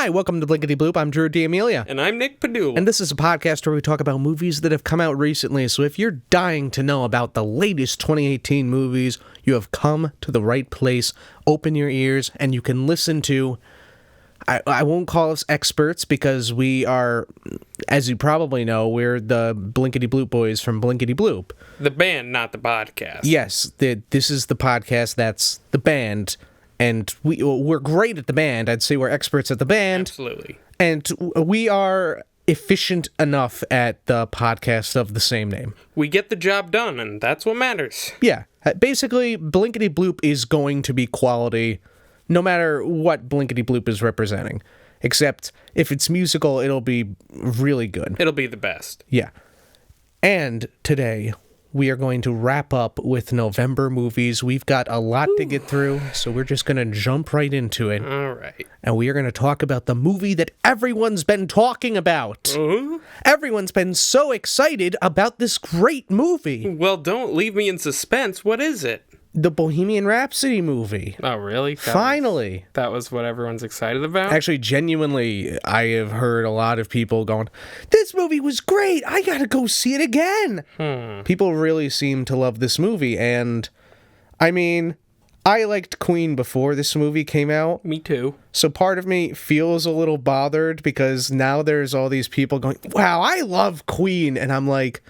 Hi, welcome to Blinkity Bloop. I'm Drew D'Amelia. And I'm Nick Padula. And this is a podcast where we talk about movies that have come out recently. So if you're dying to know about the latest 2018 movies, you have come to the right place. Open your ears and you can listen to... I won't call us experts because we are, as you probably know, we're the Blinkity Bloop boys from Blinkity Bloop. The band, not the podcast. Yes, this is the podcast, that's the band, and we're great at the band. I'd say we're experts at the band. Absolutely. And we are efficient enough at the podcast of the same name. We get the job done, and that's what matters. Yeah. Basically, Blinkity Bloop is going to be quality no matter what Blinkity Bloop is representing. Except if it's musical, it'll be really good. It'll be the best. Yeah. And today, we are going to wrap up with November movies. We've got a lot to get through, so we're just going to jump right into it. All right. And we are going to talk about the movie that everyone's been talking about. Everyone's been so excited about this great movie. Well, don't leave me in suspense. What is it? The Bohemian Rhapsody movie. Oh, really? Finally. That was what everyone's excited about? Actually, genuinely, I have heard a lot of people going, this movie was great. I gotta go see it again. People really seem to love this movie. And, I mean, I liked Queen before this movie came out. Me too. So part of me feels a little bothered because now there's all these people going, wow, I love Queen. And I'm like,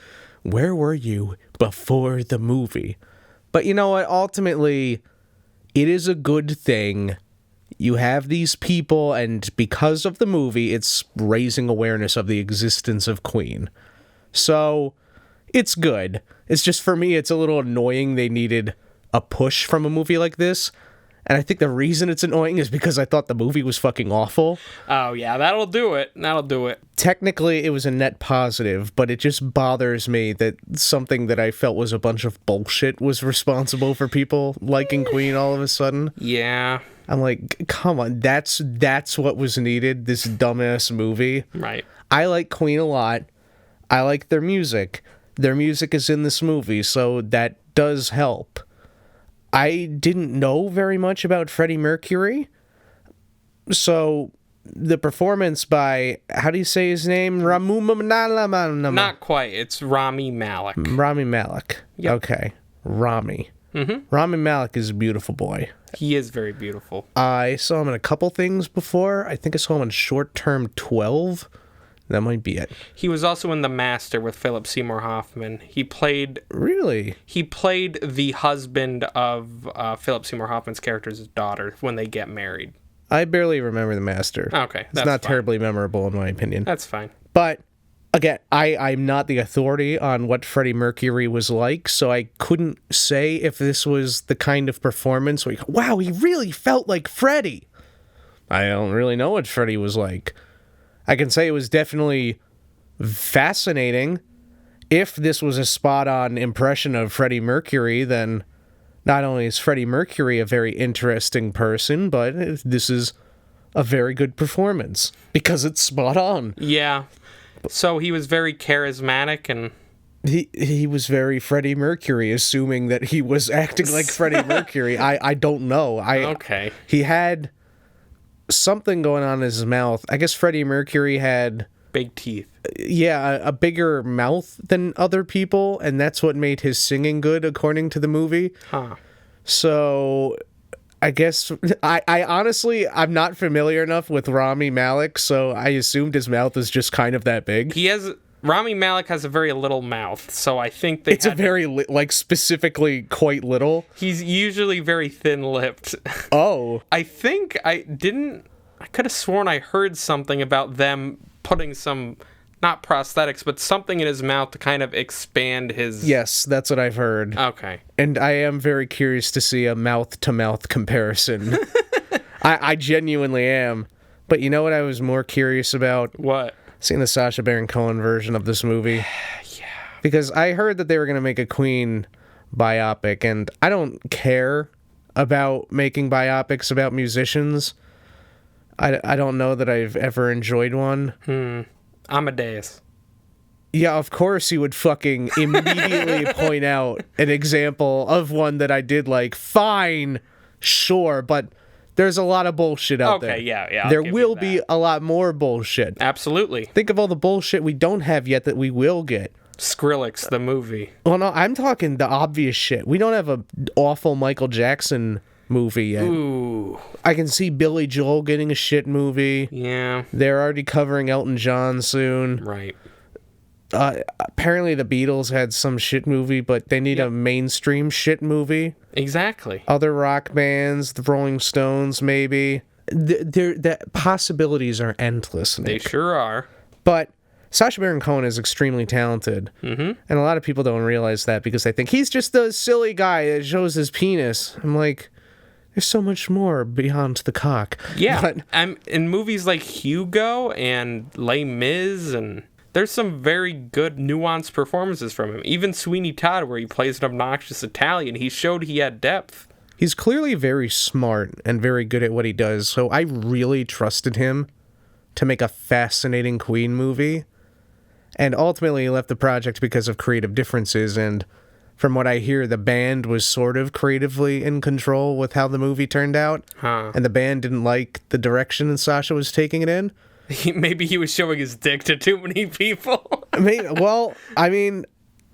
where were you before the movie? But you know what? Ultimately, it is a good thing. You have these people, and because of the movie, it's raising awareness of the existence of Queen. So, it's good. It's just, for me, it's a little annoying they needed a push from a movie like this. And I think the reason it's annoying is because I thought the movie was fucking awful. Oh, yeah, that'll do it. That'll do it. Technically, it was a net positive, but it just bothers me that something that I felt was a bunch of bullshit was responsible for people liking Queen all of a sudden. Yeah. I'm like, come on, that's what was needed, this dumbass movie. Right. I like Queen a lot. I like their music. Their music is in this movie, so that does help. I didn't know very much about Freddie Mercury, so the performance by, how do you say his name? Not quite. It's Rami Malek. Rami Malek. Yep. Okay. Rami. Mm-hmm. Rami Malek is a beautiful boy. He is very beautiful. I saw him in a couple things before. I think I saw him in Short Term 12. That might be it. He was also in The Master with Philip Seymour Hoffman. He played... Really? He played the husband of Philip Seymour Hoffman's character's daughter when they get married. I barely remember The Master. Okay, it's not terribly memorable in my opinion. That's fine. But, again, I'm not the authority on what Freddie Mercury was like, so I couldn't say if this was the kind of performance where you go, wow, he really felt like Freddie. I don't really know what Freddie was like. I can say it was definitely fascinating. If this was a spot-on impression of Freddie Mercury, then not only is Freddie Mercury a very interesting person, but this is a very good performance because it's spot on. Yeah. So he was very charismatic and... He was very Freddie Mercury, assuming that he was acting like Freddie Mercury. I don't know. Okay. He had something going on in his mouth. I guess Freddie Mercury had... big teeth. Yeah, a bigger mouth than other people, and that's what made his singing good, according to the movie. Huh. So, I guess... I honestly, I'm not familiar enough with Rami Malek, so I assumed his mouth is just kind of that big. Rami Malek has a very little mouth, so I think it's a very, specifically quite little. He's usually very thin-lipped. Oh. I think I could have sworn I heard something about them putting some, not prosthetics, but something in his mouth to kind of expand his... Yes, that's what I've heard. Okay. And I am very curious to see a mouth-to-mouth comparison. I genuinely am. But you know what I was more curious about? What? Seeing the Sacha Baron Cohen version of this movie. Yeah. Because I heard that they were going to make a Queen biopic, and I don't care about making biopics about musicians. I don't know that I've ever enjoyed one. Amadeus. Yeah, of course you would fucking immediately point out an example of one that I did like. Fine, sure, but there's a lot of bullshit out there. Okay, yeah. I'll There give will you be that. a lot more bullshit. Absolutely. Think of all the bullshit we don't have yet that we will get. Skrillex, the movie. Well, no, I'm talking the obvious shit. We don't have a awful Michael Jackson movie yet. Ooh. I can see Billy Joel getting a shit movie. Yeah. They're already covering Elton John soon. Right. Apparently the Beatles had some shit movie, but they need a mainstream shit movie. Exactly. Other rock bands, the Rolling Stones, maybe. The possibilities are endless, Nick. They sure are. But Sacha Baron Cohen is extremely talented. Mm-hmm. And a lot of people don't realize that because they think he's just the silly guy that shows his penis. I'm like, there's so much more beyond the cock. Yeah. But, in movies like Hugo and Les Mis, and there's some very good nuanced performances from him. Even Sweeney Todd, where he plays an obnoxious Italian, he showed he had depth. he's clearly very smart and very good at what he does, so I really trusted him to make a fascinating Queen movie. And ultimately, he left the project because of creative differences, and from what I hear, the band was sort of creatively in control with how the movie turned out. And the band didn't like the direction Sasha was taking it in. Maybe he was showing his dick to too many people. I mean,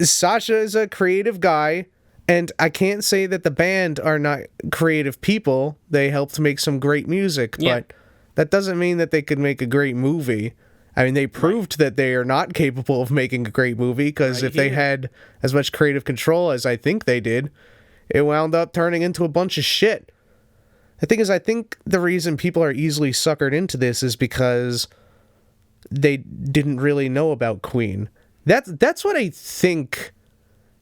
Sasha is a creative guy, and I can't say that the band are not creative people. They helped make some great music, but that doesn't mean that they could make a great movie. I mean, they proved that they are not capable of making a great movie, because if they had as much creative control as I think they did, it wound up turning into a bunch of shit. The thing is, I think the reason people are easily suckered into this is because they didn't really know about Queen. That's what I think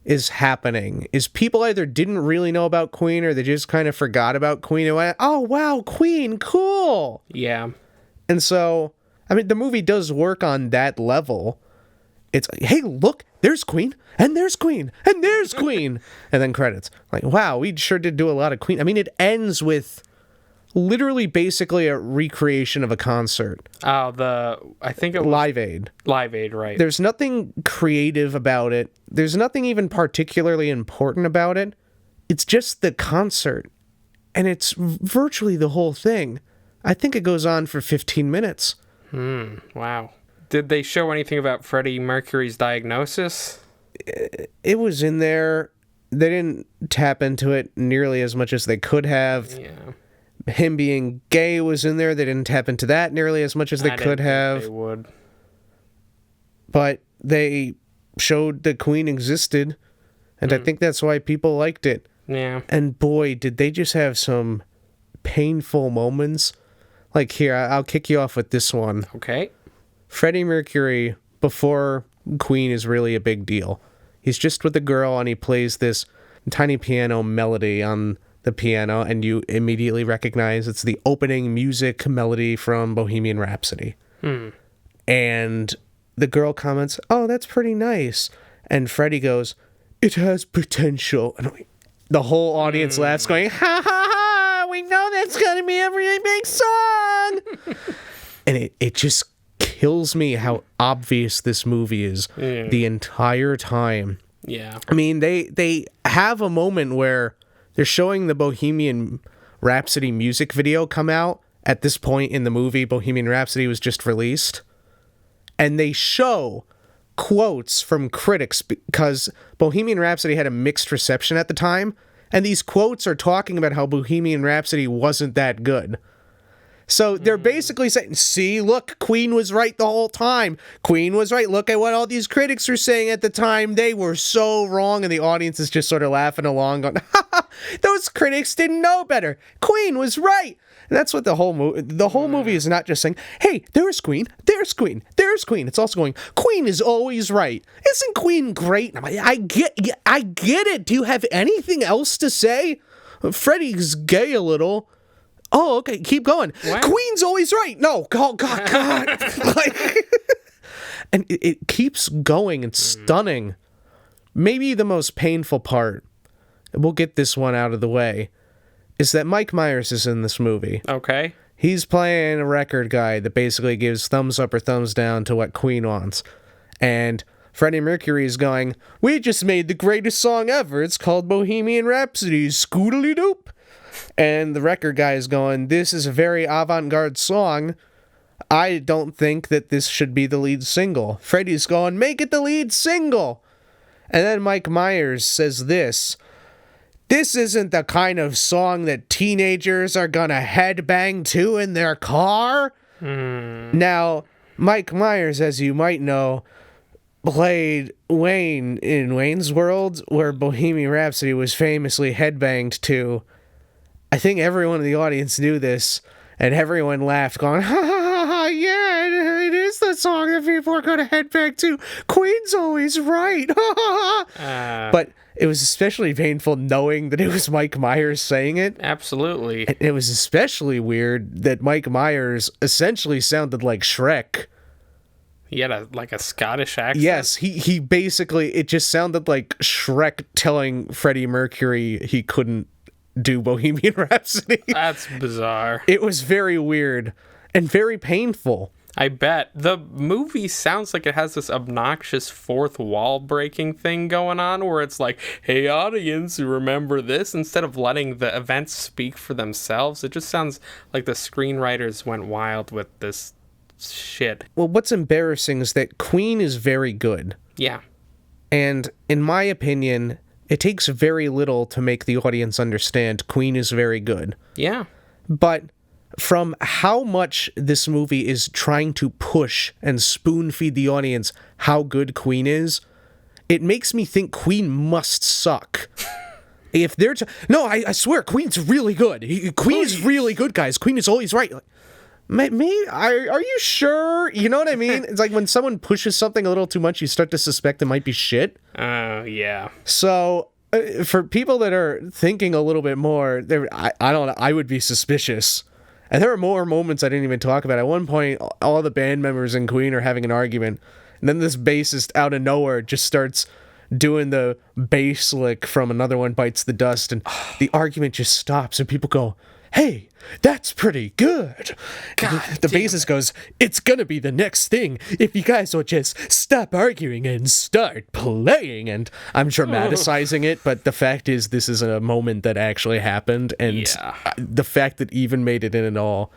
is happening, is people either didn't really know about Queen, or they just kind of forgot about Queen and went, oh, wow, Queen, cool. Yeah. And so, I mean, the movie does work on that level. It's, hey, look, there's Queen, and there's Queen, and there's Queen. And then credits. Like, wow, we sure did do a lot of Queen. I mean, it ends with literally basically a recreation of a concert. I think it was Live Aid. Live Aid, right. There's nothing creative about it. There's nothing even particularly important about it. It's just the concert. And it's virtually the whole thing. I think it goes on for 15 minutes. Wow. Did they show anything about Freddie Mercury's diagnosis? It was in there. They didn't tap into it nearly as much as they could have. Yeah. Him being gay was in there. They didn't tap into that nearly as much as they could have. They would. But they showed that Queen existed, and I think that's why people liked it. Yeah. And boy, did they just have some painful moments. Like, here, I'll kick you off with this one. Okay. Freddie Mercury, before Queen, is really a big deal. He's just with a girl, and he plays this tiny piano melody on the piano, and you immediately recognize it's the opening music melody from Bohemian Rhapsody. And the girl comments, oh, that's pretty nice. And Freddie goes, it has potential. And the whole audience laughs, going, ha ha ha, we know that's going to be a really big song. And it just kills me how obvious this movie is the entire time. Yeah. I mean, they have a moment where they're showing the Bohemian Rhapsody music video come out. At this point in the movie, Bohemian Rhapsody was just released. And they show quotes from critics because Bohemian Rhapsody had a mixed reception at the time. And these quotes are talking about how Bohemian Rhapsody wasn't that good. So they're basically saying, see, look, Queen was right the whole time. Queen was right. Look at what all these critics were saying at the time. They were so wrong. And the audience is just sort of laughing along, going, ha ha, those critics didn't know better. Queen was right. And that's what the whole movie is not just saying, hey, there's Queen, there's Queen, there's Queen. It's also going, Queen is always right. Isn't Queen great? And I'm like, I get it. Do you have anything else to say? Freddie's gay a little. Oh, okay, keep going. What? Queen's always right. No, God. Like, and it keeps going. It's stunning. Maybe the most painful part, we'll get this one out of the way, is that Mike Myers is in this movie. Okay. He's playing a record guy that basically gives thumbs up or thumbs down to what Queen wants. And Freddie Mercury is going, we just made the greatest song ever. It's called Bohemian Rhapsody. Scoodly-doop. And the record guy is going, this is a very avant-garde song. I don't think that this should be the lead single. Freddie's going, make it the lead single. And then Mike Myers says this isn't the kind of song that teenagers are gonna headbang to in their car. Now, Mike Myers, as you might know, played Wayne in Wayne's World, where Bohemian Rhapsody was famously headbanged to. I think everyone in the audience knew this, and everyone laughed, going, ha ha ha ha, yeah, it is the song that people are going to headbang to. Queen's always right. But it was especially painful knowing that it was Mike Myers saying it. Absolutely. And it was especially weird that Mike Myers essentially sounded like Shrek. He had a Scottish accent? Yes, he basically, it just sounded like Shrek telling Freddie Mercury he couldn't do Bohemian Rhapsody. That's bizarre. It was very weird and very painful. I bet. The movie sounds like it has this obnoxious fourth wall breaking thing going on where it's like, hey, audience, remember this? Instead of letting the events speak for themselves, it just sounds like the screenwriters went wild with this shit. Well, what's embarrassing is that Queen is very good. Yeah. And in my opinion, it takes very little to make the audience understand Queen is very good. Yeah. But from how much this movie is trying to push and spoon feed the audience how good Queen is, it makes me think Queen must suck. If they're no, I swear Queen's really good. Queen's really good, guys. Queen is always right. Like, are you sure? You know what I mean? It's like when someone pushes something a little too much, you start to suspect it might be shit. Yeah. So for people that are thinking a little bit more, I don't know, I would be suspicious. And there are more moments I didn't even talk about. At one point, all the band members in Queen are having an argument, and then this bassist out of nowhere just starts doing the bass lick from Another One Bites the Dust, and the argument just stops, and people go, hey, that's pretty good. God, the bassist goes, it's gonna be the next thing if you guys will just stop arguing and start playing. And I'm dramaticizing it, but the fact is this is a moment that actually happened, and the fact that even made it in at all.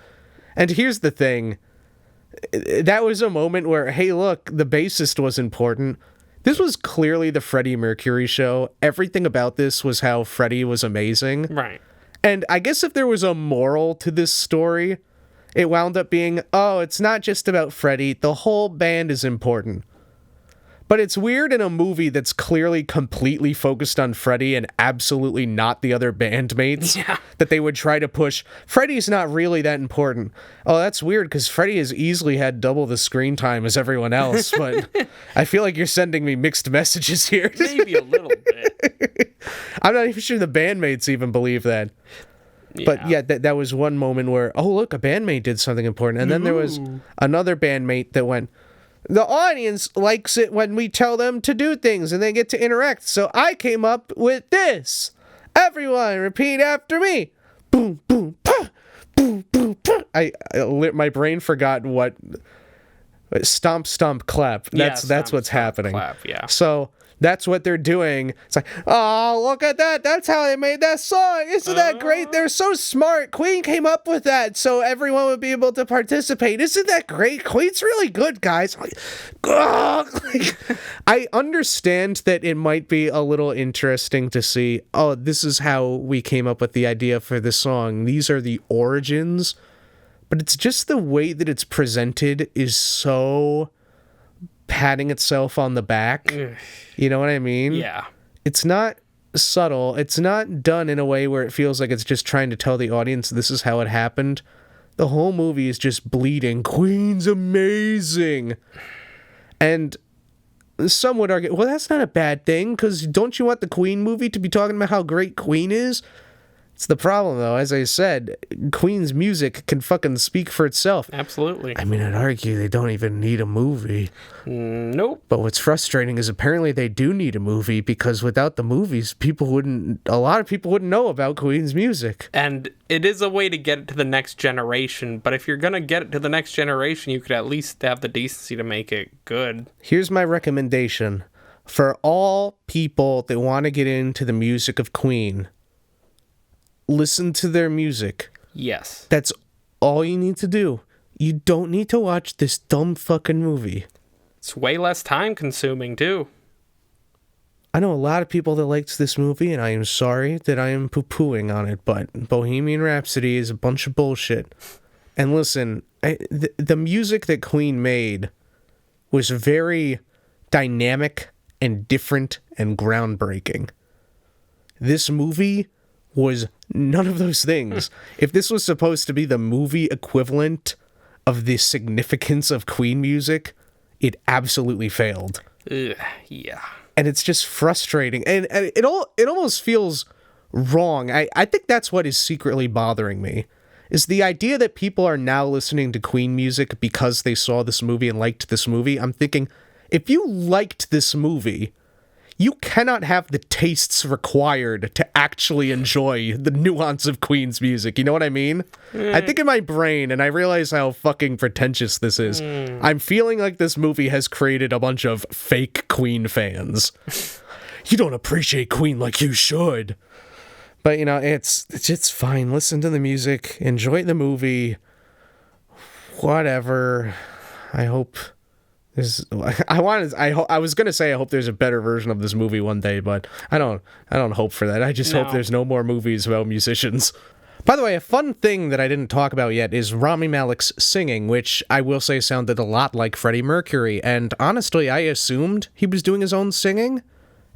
And here's the thing, that was a moment where, hey, look, the bassist was important. This was clearly the Freddie Mercury show. Everything about this was how Freddie was amazing. Right. And I guess if there was a moral to this story, it wound up being, oh, it's not just about Freddie. The whole band is important. But it's weird in a movie that's clearly completely focused on Freddie and absolutely not the other bandmates that they would try to push. Freddie's not really that important. Oh, that's weird because Freddie has easily had double the screen time as everyone else. But I feel like you're sending me mixed messages here. Maybe a little bit. I'm not even sure the bandmates even believe that. Yeah. But yeah, that was one moment where, oh, look, a bandmate did something important. And then there was another bandmate that went, the audience likes it when we tell them to do things and they get to interact. So I came up with this. Everyone repeat after me. Boom, boom, pa, boom, boom, pa. My brain forgot what stomp, stomp, clap. That's what's happening. Clap, yeah. So that's what they're doing. It's like, oh, look at that. That's how they made that song. Isn't that great? They're so smart. Queen came up with that so everyone would be able to participate. Isn't that great? Queen's really good, guys. I understand that it might be a little interesting to see, oh, this is how we came up with the idea for the song. These are the origins. But it's just the way that it's presented is so patting itself on the back. You know what I mean? Yeah. It's not subtle. It's not done in a way where it feels like it's just trying to tell the audience this is how it happened. The whole movie is just bleeding. Queen's amazing. And some would argue, well, that's not a bad thing, because don't you want the Queen movie to be talking about how great Queen is? It's the problem, though. As I said, Queen's music can fucking speak for itself. Absolutely. I mean, I'd argue they don't even need a movie. Nope. But what's frustrating is apparently they do need a movie, because without the movies, a lot of people wouldn't know about Queen's music. And it is a way to get it to the next generation, but if you're going to get it to the next generation, you could at least have the decency to make it good. Here's my recommendation. For all people that want to get into the music of Queen, listen to their music. Yes. That's all you need to do. You don't need to watch this dumb fucking movie. It's way less time consuming, too. I know a lot of people that liked this movie, and I am sorry that I am poo-pooing on it, but Bohemian Rhapsody is a bunch of bullshit. And listen, the music that Queen made was very dynamic and different and groundbreaking. This movie was none of those things. If this was supposed to be the movie equivalent of the significance of Queen music, it absolutely failed. Yeah. And it's just frustrating. And it almost feels wrong. I think that's what is secretly bothering me, is the idea that people are now listening to Queen music because they saw this movie and liked this movie. I'm thinking, if you liked this movie, you cannot have the tastes required to actually enjoy the nuance of Queen's music. You know what I mean? I think in my brain, and I realize how fucking pretentious this is, I'm feeling like this movie has created a bunch of fake Queen fans. You don't appreciate Queen like you should. But, you know, it's fine. Listen to the music. Enjoy the movie. Whatever. I hope... I was gonna say I hope there's a better version of this movie one day, but I don't hope for that. I just hope there's no more movies about musicians. By the way, a fun thing that I didn't talk about yet is Rami Malek's singing, which I will say sounded a lot like Freddie Mercury, and honestly, I assumed he was doing his own singing.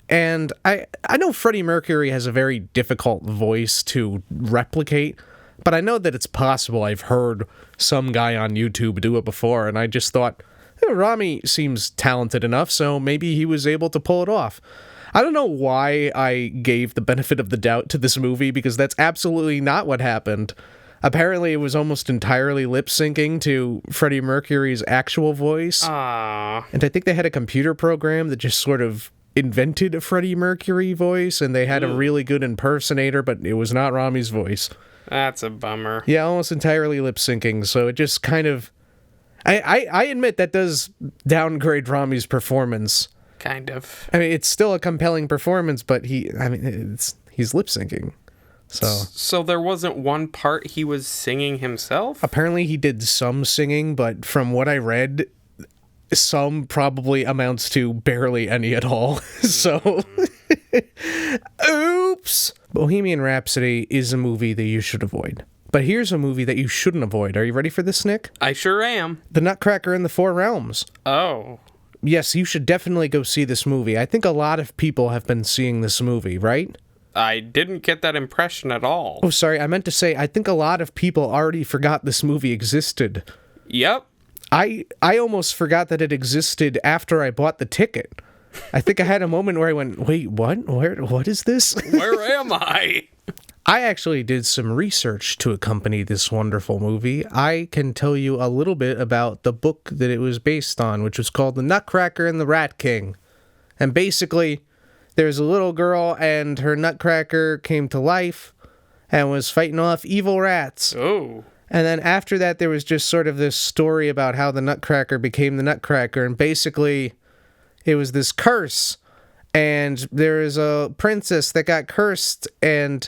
And I know Freddie Mercury has a very difficult voice to replicate, but I know that it's possible. I've heard some guy on YouTube do it before, and I just thought, Rami seems talented enough, so maybe he was able to pull it off. I don't know why I gave the benefit of the doubt to this movie, because that's absolutely not what happened. Apparently, it was almost entirely lip-syncing to Freddie Mercury's actual voice. Aww. And I think they had a computer program that just sort of invented a Freddie Mercury voice, and they had a really good impersonator, but it was not Rami's voice. That's a bummer. Yeah, almost entirely lip-syncing, so it just kind of... I admit that does downgrade Rami's performance. Kind of. I mean, it's still a compelling performance, but he's lip syncing. So there wasn't one part he was singing himself? Apparently he did some singing, but from what I read, some probably amounts to barely any at all. So, oops. Bohemian Rhapsody is a movie that you should avoid. But here's a movie that you shouldn't avoid. Are you ready for this, Nick? I sure am. The Nutcracker in the Four Realms. Oh. Yes, you should definitely go see this movie. I think a lot of people have been seeing this movie, right? I didn't get that impression at all. Oh, sorry, I meant to say, I think a lot of people already forgot this movie existed. Yep. I almost forgot that it existed after I bought the ticket. I think I had a moment where I went, wait, what? What is this? Where am I? I actually did some research to accompany this wonderful movie. I can tell you a little bit about the book that it was based on, which was called The Nutcracker and the Rat King. And basically, there's a little girl and her nutcracker came to life and was fighting off evil rats. Oh. And then after that, there was just sort of this story about how the nutcracker became the nutcracker. And basically, it was this curse. And there is a princess that got cursed, and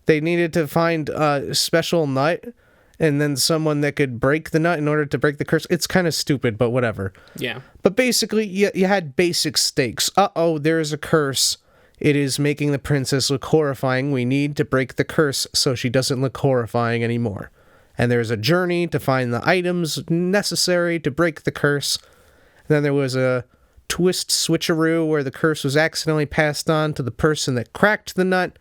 they needed to find a special nut and then someone that could break the nut in order to break the curse. It's kind of stupid, but whatever. Yeah. But basically, you had basic stakes. Uh-oh, there is a curse. It is making the princess look horrifying. We need to break the curse so she doesn't look horrifying anymore. And there's a journey to find the items necessary to break the curse. And then there was a twist switcheroo where the curse was accidentally passed on to the person that cracked the nut.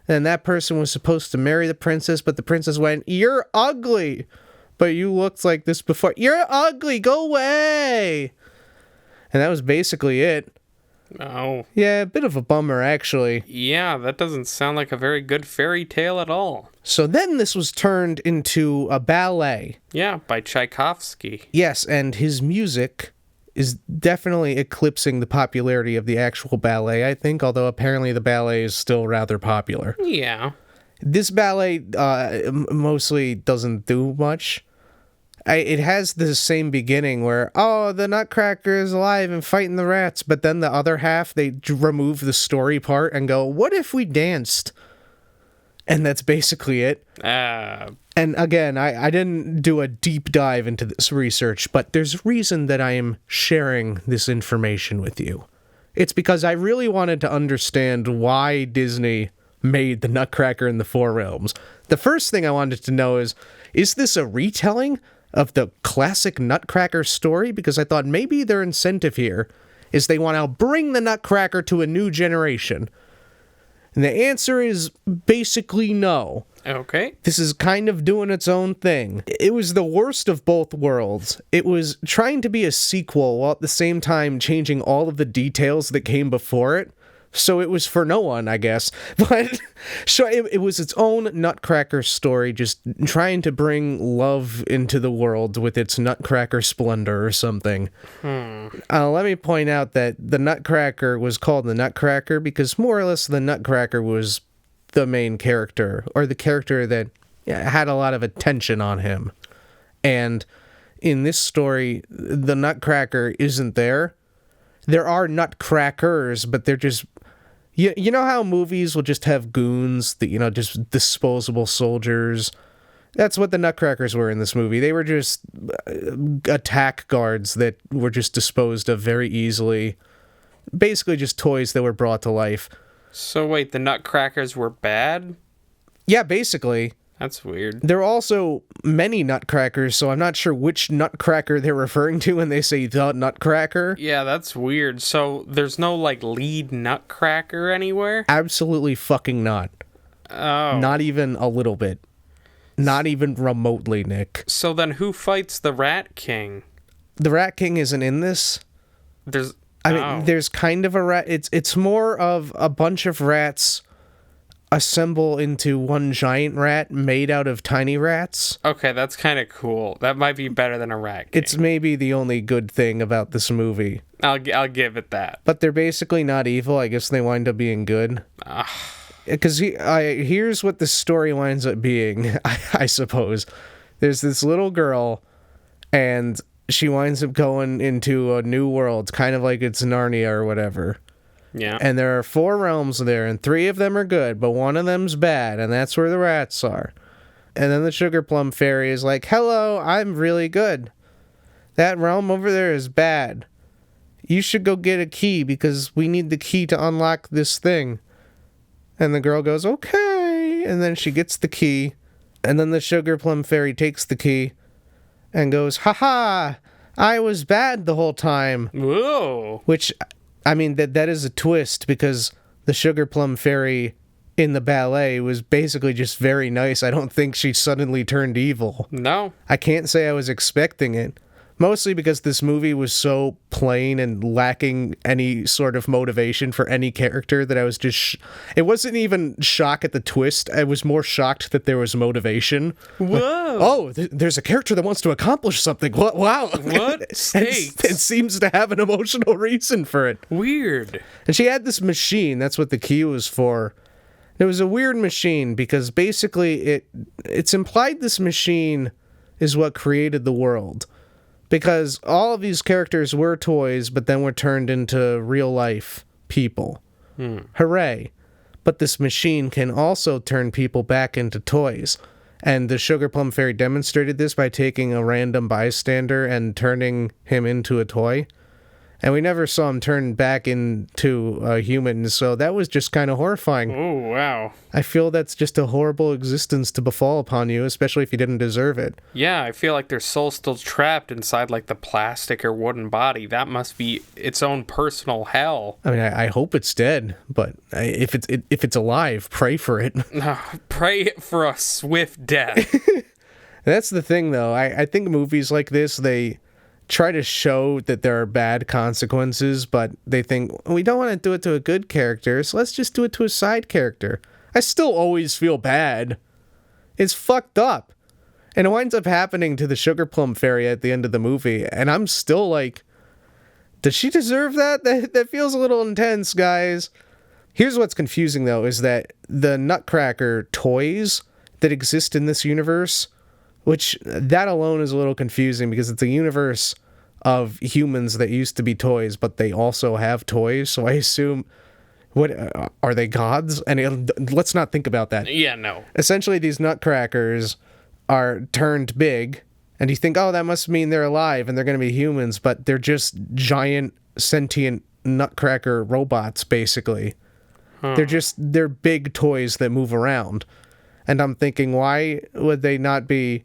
And that person was supposed to marry the princess, but the princess went, "You're ugly, but you looked like this before. You're ugly, go away!" And that was basically it. Oh. Yeah, a bit of a bummer, actually. Yeah, that doesn't sound like a very good fairy tale at all. So then this was turned into a ballet. Yeah, by Tchaikovsky. Yes, and his music is definitely eclipsing the popularity of the actual ballet, I think, although apparently the ballet is still rather popular. Yeah. This ballet mostly doesn't do much. It has the same beginning where, oh, the Nutcracker is alive and fighting the rats, but then the other half, they remove the story part and go, what if we danced? and that's basically it. And again, I didn't do a deep dive into this research, but there's reason that I am sharing this information with you. It's because I really wanted to understand why Disney made the Nutcracker in the Four Realms. The first thing I wanted to know is this a retelling of the classic Nutcracker story? Because I thought maybe their incentive here is they want to bring the Nutcracker to a new generation. And the answer is basically no. Okay. This is kind of doing its own thing. It was the worst of both worlds. It was trying to be a sequel while at the same time changing all of the details that came before it. So it was for no one, I guess. But so it was its own Nutcracker story, just trying to bring love into the world with its Nutcracker splendor or something. Let me point out that the Nutcracker was called the Nutcracker because more or less the Nutcracker was the main character, or the character that had a lot of attention on him. And in this story, the Nutcracker isn't there. There are Nutcrackers, but they're just... You know how movies will just have goons, that, just disposable soldiers? That's what the Nutcrackers were in this movie. They were just attack guards that were just disposed of very easily. Basically just toys that were brought to life. So wait, the Nutcrackers were bad? Yeah, basically. That's weird. There are also many Nutcrackers, so I'm not sure which Nutcracker they're referring to when they say the Nutcracker. Yeah, that's weird. So there's no, lead Nutcracker anywhere? Absolutely fucking not. Oh. Not even a little bit. Not even remotely, Nick. So then who fights the Rat King? The Rat King isn't in this. There's kind of a rat. It's more of a bunch of rats assemble into one giant rat made out of tiny rats. Okay, that's kind of cool. That might be better than a Rat King. It's maybe the only good thing about this movie. I'll give it that. But they're basically not evil. I guess they wind up being good. Because here's what the story winds up being, I suppose. There's this little girl, and she winds up going into a new world, kind of like it's Narnia or whatever. Yeah. And there are 4 realms there, and 3 of them are good, but one of them's bad, and that's where the rats are. And then the Sugar Plum Fairy is like, hello, I'm really good. That realm over there is bad. You should go get a key, because we need the key to unlock this thing. And the girl goes, okay. And then she gets the key, and then the Sugar Plum Fairy takes the key, and goes, haha, I was bad the whole time. Whoa. Which... that is a twist, because the Sugar Plum Fairy in the ballet was basically just very nice. I don't think she suddenly turned evil. No. I can't say I was expecting it. Mostly because this movie was so plain and lacking any sort of motivation for any character that I was just... It wasn't even shock at the twist. I was more shocked that there was motivation. Whoa. There's a character that wants to accomplish something. Wow. What? Stakes. It seems to have an emotional reason for it. Weird. And she had this machine. That's what the key was for. It was a weird machine because basically it's implied this machine is what created the world. Because all of these characters were toys, but then were turned into real-life people. Hooray. But this machine can also turn people back into toys. And the Sugar Plum Fairy demonstrated this by taking a random bystander and turning him into a toy. And we never saw him turn back into a human, so that was just kind of horrifying. Oh, wow. I feel that's just a horrible existence to befall upon you, especially if you didn't deserve it. Yeah, I feel like their soul's still trapped inside, the plastic or wooden body. That must be its own personal hell. I mean, I hope it's dead, but if it's alive, pray for it. Pray for a swift death. That's the thing, though. I think movies like this, they try to show that there are bad consequences, but they think, we don't want to do it to a good character, so let's just do it to a side character. I still always feel bad. It's fucked up. And it winds up happening to the Sugar Plum Fairy at the end of the movie, and I'm still like, does she deserve that? That feels a little intense, guys. Here's what's confusing, though, is that the Nutcracker toys that exist in this universe, which that alone is a little confusing because it's a universe of humans that used to be toys, but they also have toys. So I assume What are they gods? And let's not think about that. Yeah, no. Essentially, these nutcrackers are turned big, and you think, oh, that must mean they're alive and they're going to be humans, but they're just giant sentient nutcracker robots, basically. They're big toys that move around. And I'm thinking, why would they not be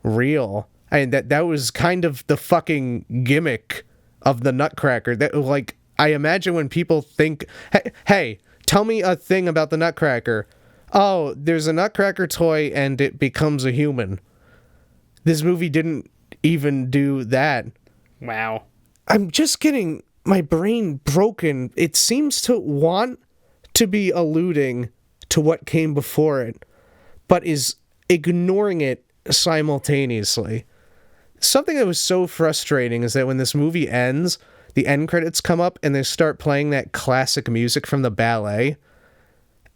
real? I mean, that was kind of the fucking gimmick of the Nutcracker. That, like, I imagine when people think, hey, tell me a thing about the Nutcracker. Oh, there's a Nutcracker toy and it becomes a human. This movie didn't even do that. Wow. I'm just getting my brain broken. It seems to want to be alluding to what came before it, but is ignoring it simultaneously. Something that was so frustrating is that when this movie ends, the end credits come up and they start playing that classic music from the ballet,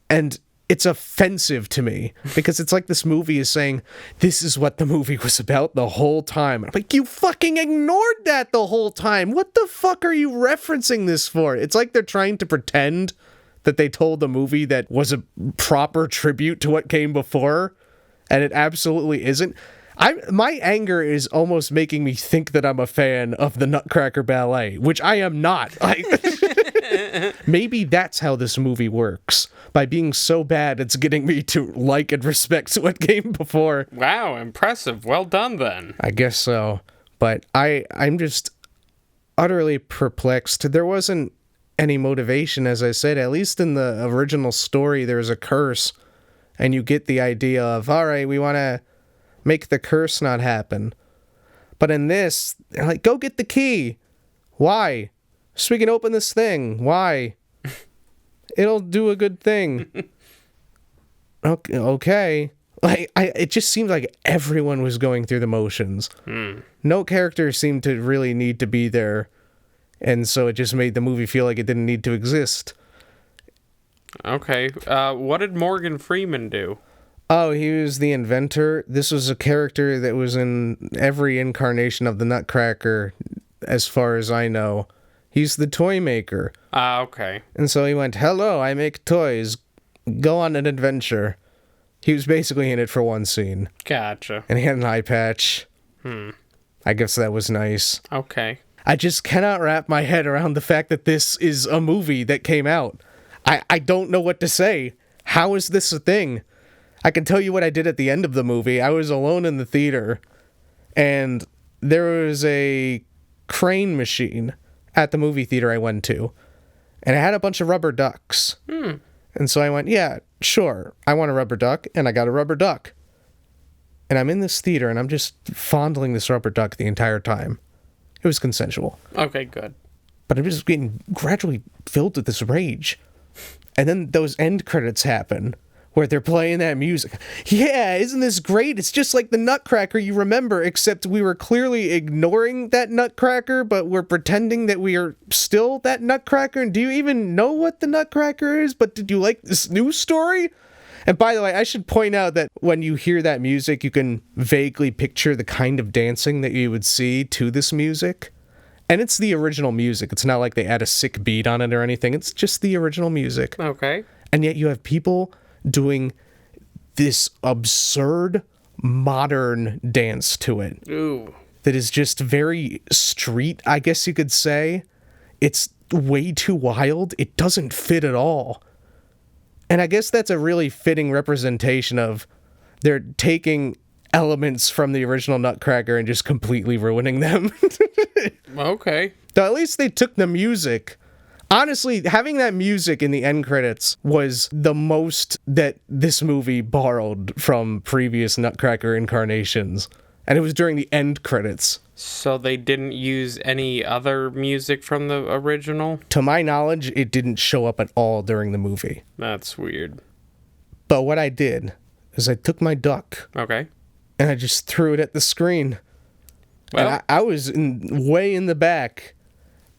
and it's offensive to me because it's like this movie is saying, this is what the movie was about the whole time. I'm like, you fucking ignored that the whole time. What the fuck are you referencing this for? It's like they're trying to pretend that they told a movie that was a proper tribute to what came before, and it absolutely isn't. My anger is almost making me think that I'm a fan of the Nutcracker Ballet, which I am not. Maybe that's how this movie works. By being so bad, it's getting me to like and respect what came before. Wow, impressive. Well done, then. I guess so. But I'm just utterly perplexed. There wasn't any motivation, as I said. At least in the original story, there's a curse, and you get the idea of, all right, we want to make the curse not happen. But in this, they're like, go get the key. Why? So we can open this thing. Why? It'll do a good thing. Okay. Like, it just seemed like everyone was going through the motions. No character seemed to really need to be there, and so it just made the movie feel like it didn't need to exist. Okay. What did Morgan Freeman do? Oh, he was the inventor. This was a character that was in every incarnation of the Nutcracker, as far as I know. He's the toy maker. Okay. And so he went, hello, I make toys. Go on an adventure. He was basically in it for one scene. Gotcha. And he had an eye patch. I guess that was nice. Okay. I just cannot wrap my head around the fact that this is a movie that came out. I don't know what to say. How is this a thing? I can tell you what I did at the end of the movie. I was alone in the theater, and there was a crane machine at the movie theater I went to, and it had a bunch of rubber ducks. And so I went, yeah, sure, I want a rubber duck, and I got a rubber duck. And I'm in this theater, and I'm just fondling this rubber duck the entire time. It was consensual. Okay, good. But I'm just getting gradually filled with this rage. And then those end credits happen, where they're playing that music. Yeah, isn't this great? It's just like the Nutcracker you remember, except we were clearly ignoring that Nutcracker, but we're pretending that we are still that Nutcracker. And do you even know what the Nutcracker is? But did you like this new story? And by the way, I should point out that when you hear that music, you can vaguely picture the kind of dancing that you would see to this music. And it's the original music. It's not like they add a sick beat on it or anything. It's just the original music. Okay. And yet you have people doing this absurd modern dance to it. Ooh. That is just very street, I guess you could say. It's way too wild. It doesn't fit at all. And I guess that's a really fitting representation of they're taking elements from the original Nutcracker and just completely ruining them. Okay. Though at least they took the music. Honestly, having that music in the end credits was the most that this movie borrowed from previous Nutcracker incarnations. And it was during the end credits. So they didn't use any other music from the original? To my knowledge, it didn't show up at all during the movie. That's weird. But what I did is I took my duck Okay. and I just threw it at the screen. Well, And I was way in the back,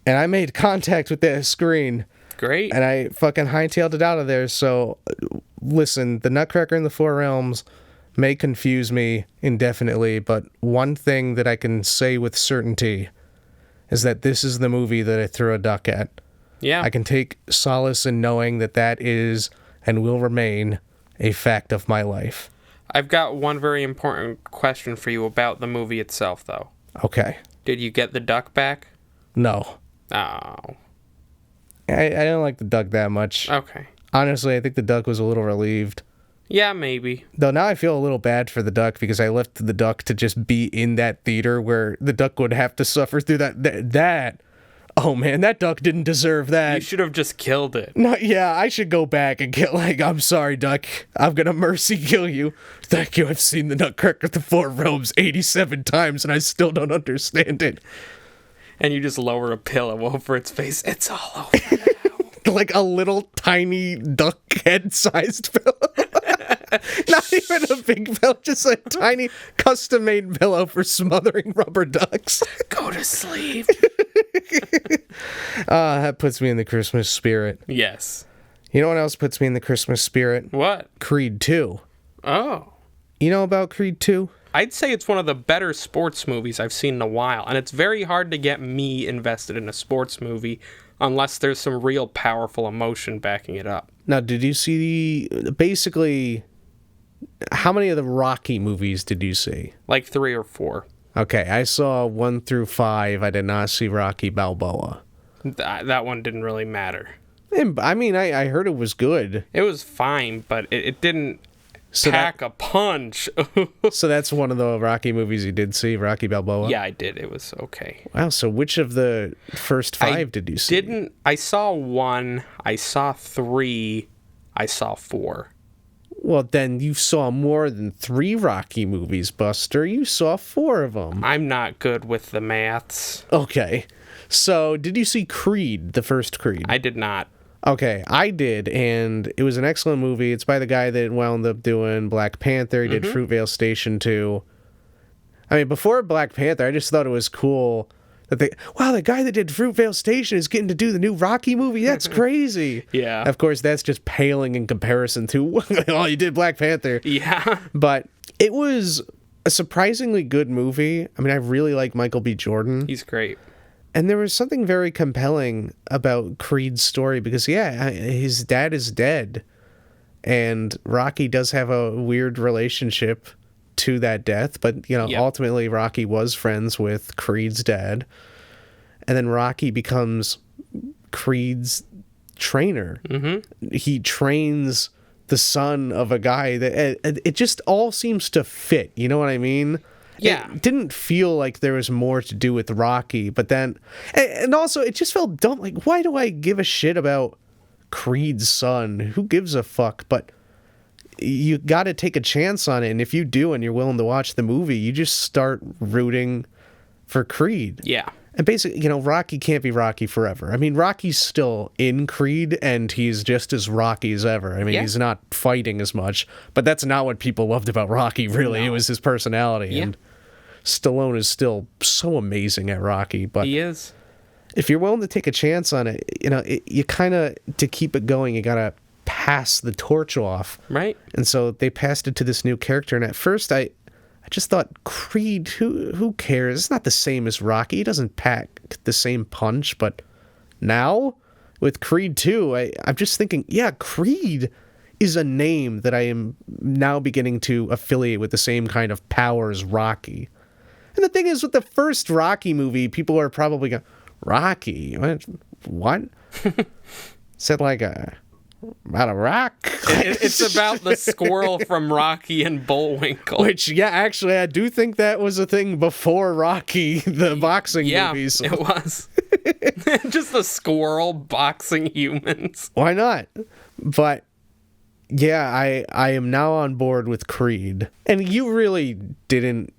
and I made contact with that screen. great. And I fucking hightailed it out of there. So, listen, the Nutcracker in the Four Realms may confuse me indefinitely, but one thing that I can say with certainty is that this is the movie that I threw a duck at. Yeah. I can take solace in knowing that that is and will remain a fact of my life. I've got one very important question for you about the movie itself, though. Okay. Did you get the duck back? No. Oh. I don't like the duck that much. Okay. Honestly, I think the duck was a little relieved. Yeah, maybe. Though now I feel a little bad for the duck because I left the duck to just be in that theater where the duck would have to suffer through that. Oh man, that duck didn't deserve that. You should have just killed it. No, yeah, I should go back and kill, I'm sorry, duck. I'm gonna mercy kill you. Thank you, I've seen the Nutcracker the Four Realms 87 times and I still don't understand it. And you just lower a pillow over its face. It's all over now. Like a little tiny duck head-sized pillow. Not even a big pillow, just a tiny custom-made pillow for smothering rubber ducks. Go to sleep. That puts me in the Christmas spirit. Yes. You know what else puts me in the Christmas spirit? What? Creed 2. Oh. You know about Creed 2? I'd say it's one of the better sports movies I've seen in a while, and it's very hard to get me invested in a sports movie unless there's some real powerful emotion backing it up. Now, did you see basically, how many of the Rocky movies did you see? Like 3 or 4. Okay, I saw 1 through 5. I did not see Rocky Balboa. That one didn't really matter. And, I mean, I heard it was good. It was fine, but it didn't pack a punch. So that's one of the Rocky movies you did see, Rocky Balboa? Yeah, I did. It was okay. Wow, so which of the first 5 did you see? I saw 1, I saw 3, I saw 4. Well, then you saw more than 3 Rocky movies, Buster. You saw 4 of them. I'm not good with the maths. Okay. So, did you see Creed, the first Creed? I did not. Okay, I did, and it was an excellent movie. It's by the guy that wound up doing Black Panther. He did Fruitvale Station 2. I mean, before Black Panther, I just thought it was cool that the guy that did Fruitvale Station is getting to do the new Rocky movie. That's crazy. Yeah. Of course, that's just paling in comparison to, oh, you did Black Panther. Yeah. But it was a surprisingly good movie. I mean, I really like Michael B. Jordan. He's great. And there was something very compelling about Creed's story because, yeah, his dad is dead. And Rocky does have a weird relationship to that death. But, ultimately Rocky was friends with Creed's dad. And then Rocky becomes Creed's trainer. Mm-hmm. He trains the son of a guy that it just all seems to fit. You know what I mean? Yeah. It didn't feel like there was more to do with Rocky, but then, and also it just felt dumb. Like, why do I give a shit about Creed's son? Who gives a fuck? But you got to take a chance on it. And if you do, and you're willing to watch the movie, you just start rooting for Creed. Yeah. And basically, Rocky can't be Rocky forever. I mean, Rocky's still in Creed, and he's just as Rocky as ever. I mean, he's not fighting as much, but that's not what people loved about Rocky, really. No. It was his personality. Yeah. And Stallone is still so amazing at Rocky. But he is. If you're willing to take a chance on it, you kind of, to keep it going, you got to pass the torch off. Right. And so they passed it to this new character. And at first, I just thought, Creed, who cares? It's not the same as Rocky. He doesn't pack the same punch. But now, with Creed 2, I'm just thinking, yeah, Creed is a name that I am now beginning to affiliate with the same kind of power as Rocky. And the thing is, with the first Rocky movie, people are probably going, Rocky? What? Said like about a rock? It's about the squirrel from Rocky and Bullwinkle. Which, yeah, actually, I do think that was a thing before Rocky, the boxing movies. Yeah, it was. Just a squirrel boxing humans. Why not? But, yeah, I am now on board with Creed. And you really didn't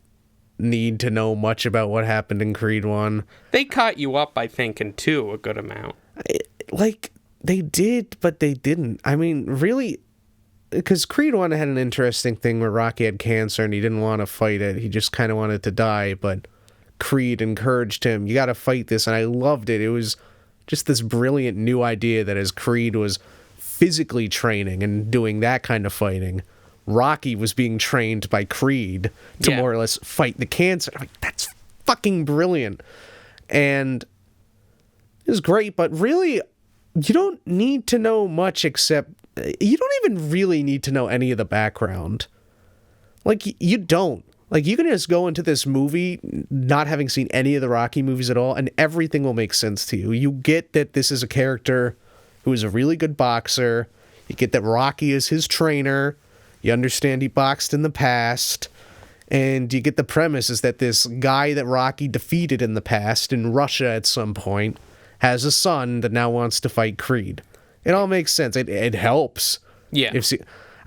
need to know much about what happened in Creed 1. They caught you up, I think, in 2 a good amount. They did, but they didn't. I mean, really, because Creed 1 had an interesting thing where Rocky had cancer and he didn't want to fight it. He just kind of wanted to die, but Creed encouraged him, you got to fight this, and I loved it. It was just this brilliant new idea that as Creed was physically training and doing that kind of fighting, Rocky was being trained by Creed to more or less fight the cancer. I'm like, that's fucking brilliant. And it was great, but really, you don't need to know much except you don't even really need to know any of the background. Like, you don't. Like, you can just go into this movie not having seen any of the Rocky movies at all, and everything will make sense to you. You get that this is a character who is a really good boxer. You get that Rocky is his trainer. You understand he boxed in the past. And you get the premise is that this guy that Rocky defeated in the past in Russia at some point has a son that now wants to fight Creed. It all makes sense. It helps. Yeah.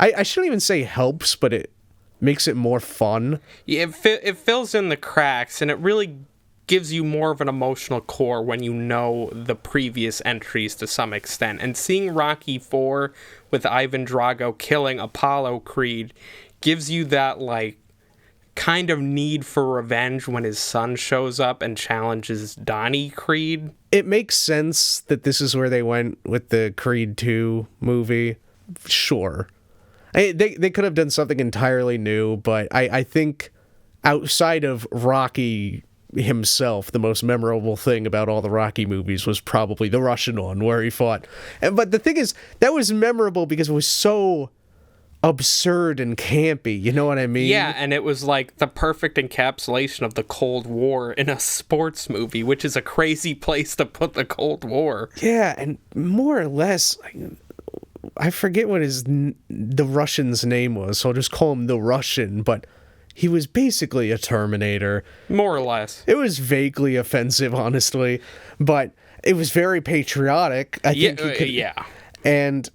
I shouldn't even say helps, but it makes it more fun. Yeah, it fills in the cracks, and it really gives you more of an emotional core when you know the previous entries to some extent. And seeing Rocky 4 with Ivan Drago killing Apollo Creed gives you that, like, kind of need for revenge when his son shows up and challenges Donnie Creed. It makes sense that this is where they went with the Creed 2 movie. Sure. They could have done something entirely new, but I think outside of Rocky himself, the most memorable thing about all the Rocky movies was probably the Russian one where he fought. But the thing is, that was memorable because it was so absurd and campy, you know what I mean? Yeah, and it was like the perfect encapsulation of the Cold War in a sports movie, which is a crazy place to put the Cold War. Yeah, and more or less, I forget what the Russian's name was, so I'll just call him the Russian, but he was basically a Terminator. More or less. It was vaguely offensive, honestly, but it was very patriotic. I think he could, yeah. And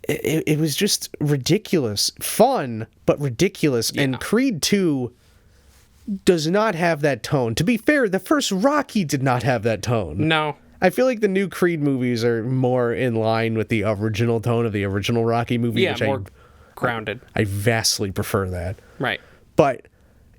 it was just ridiculous. Fun, but ridiculous. Yeah. And Creed 2 does not have that tone. To be fair, the first Rocky did not have that tone. No. I feel like the new Creed movies are more in line with the original tone of the original Rocky movie. Yeah, which more grounded. I vastly prefer that. Right. But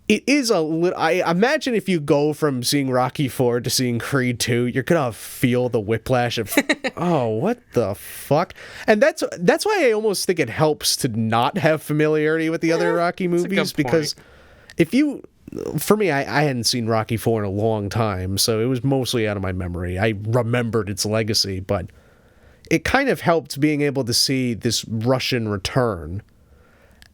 it is a little... I imagine if you go from seeing Rocky 4 to seeing Creed 2, you're going to feel the whiplash of, oh, what the fuck? And that's why I almost think it helps to not have familiarity with the other Rocky movies, because if you... For me, I hadn't seen Rocky 4 in a long time, so it was mostly out of my memory. I remembered its legacy, but it kind of helped being able to see this Russian return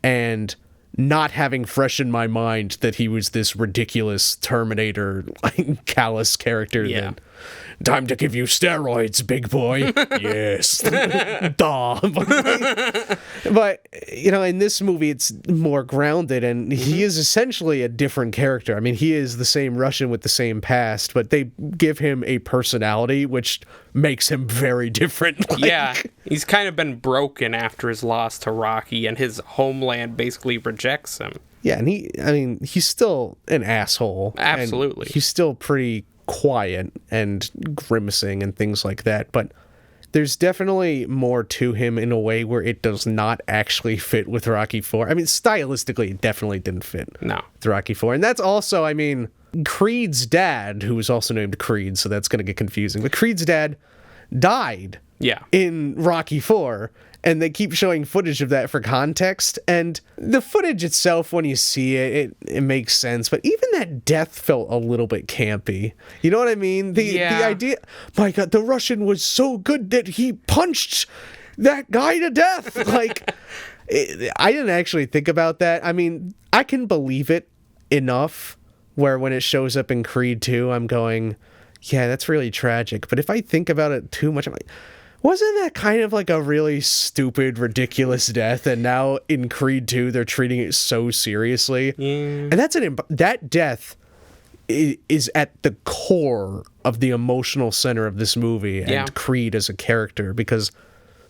and not having fresh in my mind that he was this ridiculous Terminator, like, callous character. Yeah. That, time to give you steroids, big boy. Yes. Duh. But, you know, in this movie, it's more grounded, and he is essentially a different character. I mean, he is the same Russian with the same past, but they give him a personality, which makes him very different. Like, yeah, he's kind of been broken after his loss to Rocky, and his homeland basically rejects him. Yeah, and he's still an asshole. Absolutely. He's still pretty quiet and grimacing and things like that, but there's definitely more to him in a way where it does not actually fit with Rocky 4. I mean, stylistically, it definitely didn't fit with Rocky 4. And that's also, I mean, Creed's dad, who was also named Creed, so that's going to get confusing, but Creed's dad died in Rocky 4, and they keep showing footage of that for context, and the footage itself, when you see it makes sense, but even that death felt a little bit campy. You know what I mean? The idea, my God, the Russian was so good that he punched that guy to death. Like, I didn't actually think about that. I mean, I can believe it enough where when it shows up in Creed 2, I'm going, yeah, that's really tragic. But if I think about it too much, I'm like, wasn't that kind of like a really stupid, ridiculous death? And now in Creed 2, they're treating it so seriously. And that death is at the core of the emotional center of this movie and Creed as a character, because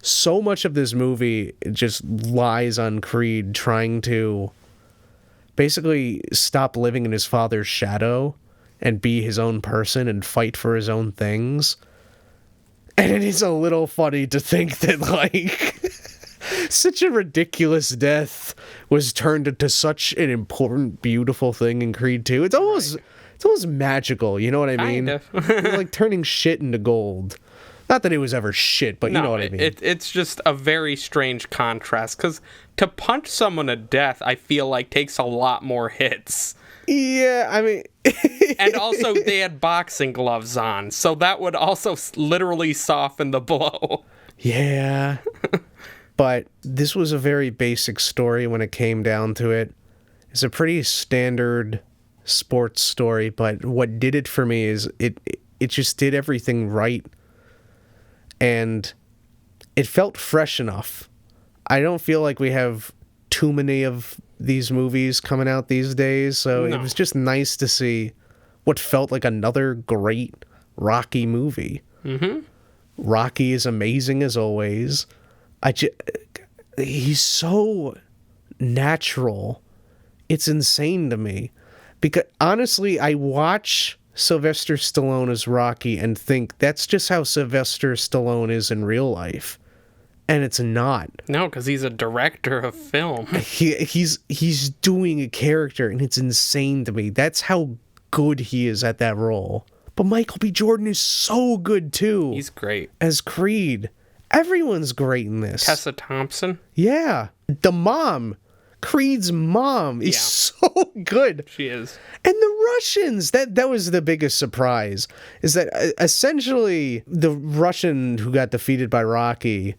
so much of this movie just lies on Creed trying to basically stop living in his father's shadow and be his own person and fight for his own things. And it is a little funny to think that, like, such a ridiculous death was turned into such an important, beautiful thing in Creed 2. It's almost magical, you know what I mean? Like turning shit into gold. Not that it was ever shit, but you know what I mean. It's just a very strange contrast, because to punch someone to death, I feel like, takes a lot more hits. Yeah, I mean... And also, they had boxing gloves on, so that would also literally soften the blow. Yeah. But this was a very basic story when it came down to it. It's a pretty standard sports story, but what did it for me is it just did everything right. And it felt fresh enough. I don't feel like we have too many of these movies coming out these days, so No. it was just nice to see what felt like another great Rocky movie. Mm-hmm. Rocky is amazing as always. He's so natural. It's insane to me. Because honestly, I watch Sylvester Stallone as Rocky and think that's just how Sylvester Stallone is in real life. And it's not. No, because he's a director of film. He's doing a character, and it's insane to me. That's how good he is at that role. But Michael B. Jordan is so good, too. He's great. As Creed. Everyone's great in this. Tessa Thompson. Yeah. The mom. Creed's mom is so good. She is. And the Russians, that was the biggest surprise, is that essentially the Russian who got defeated by Rocky,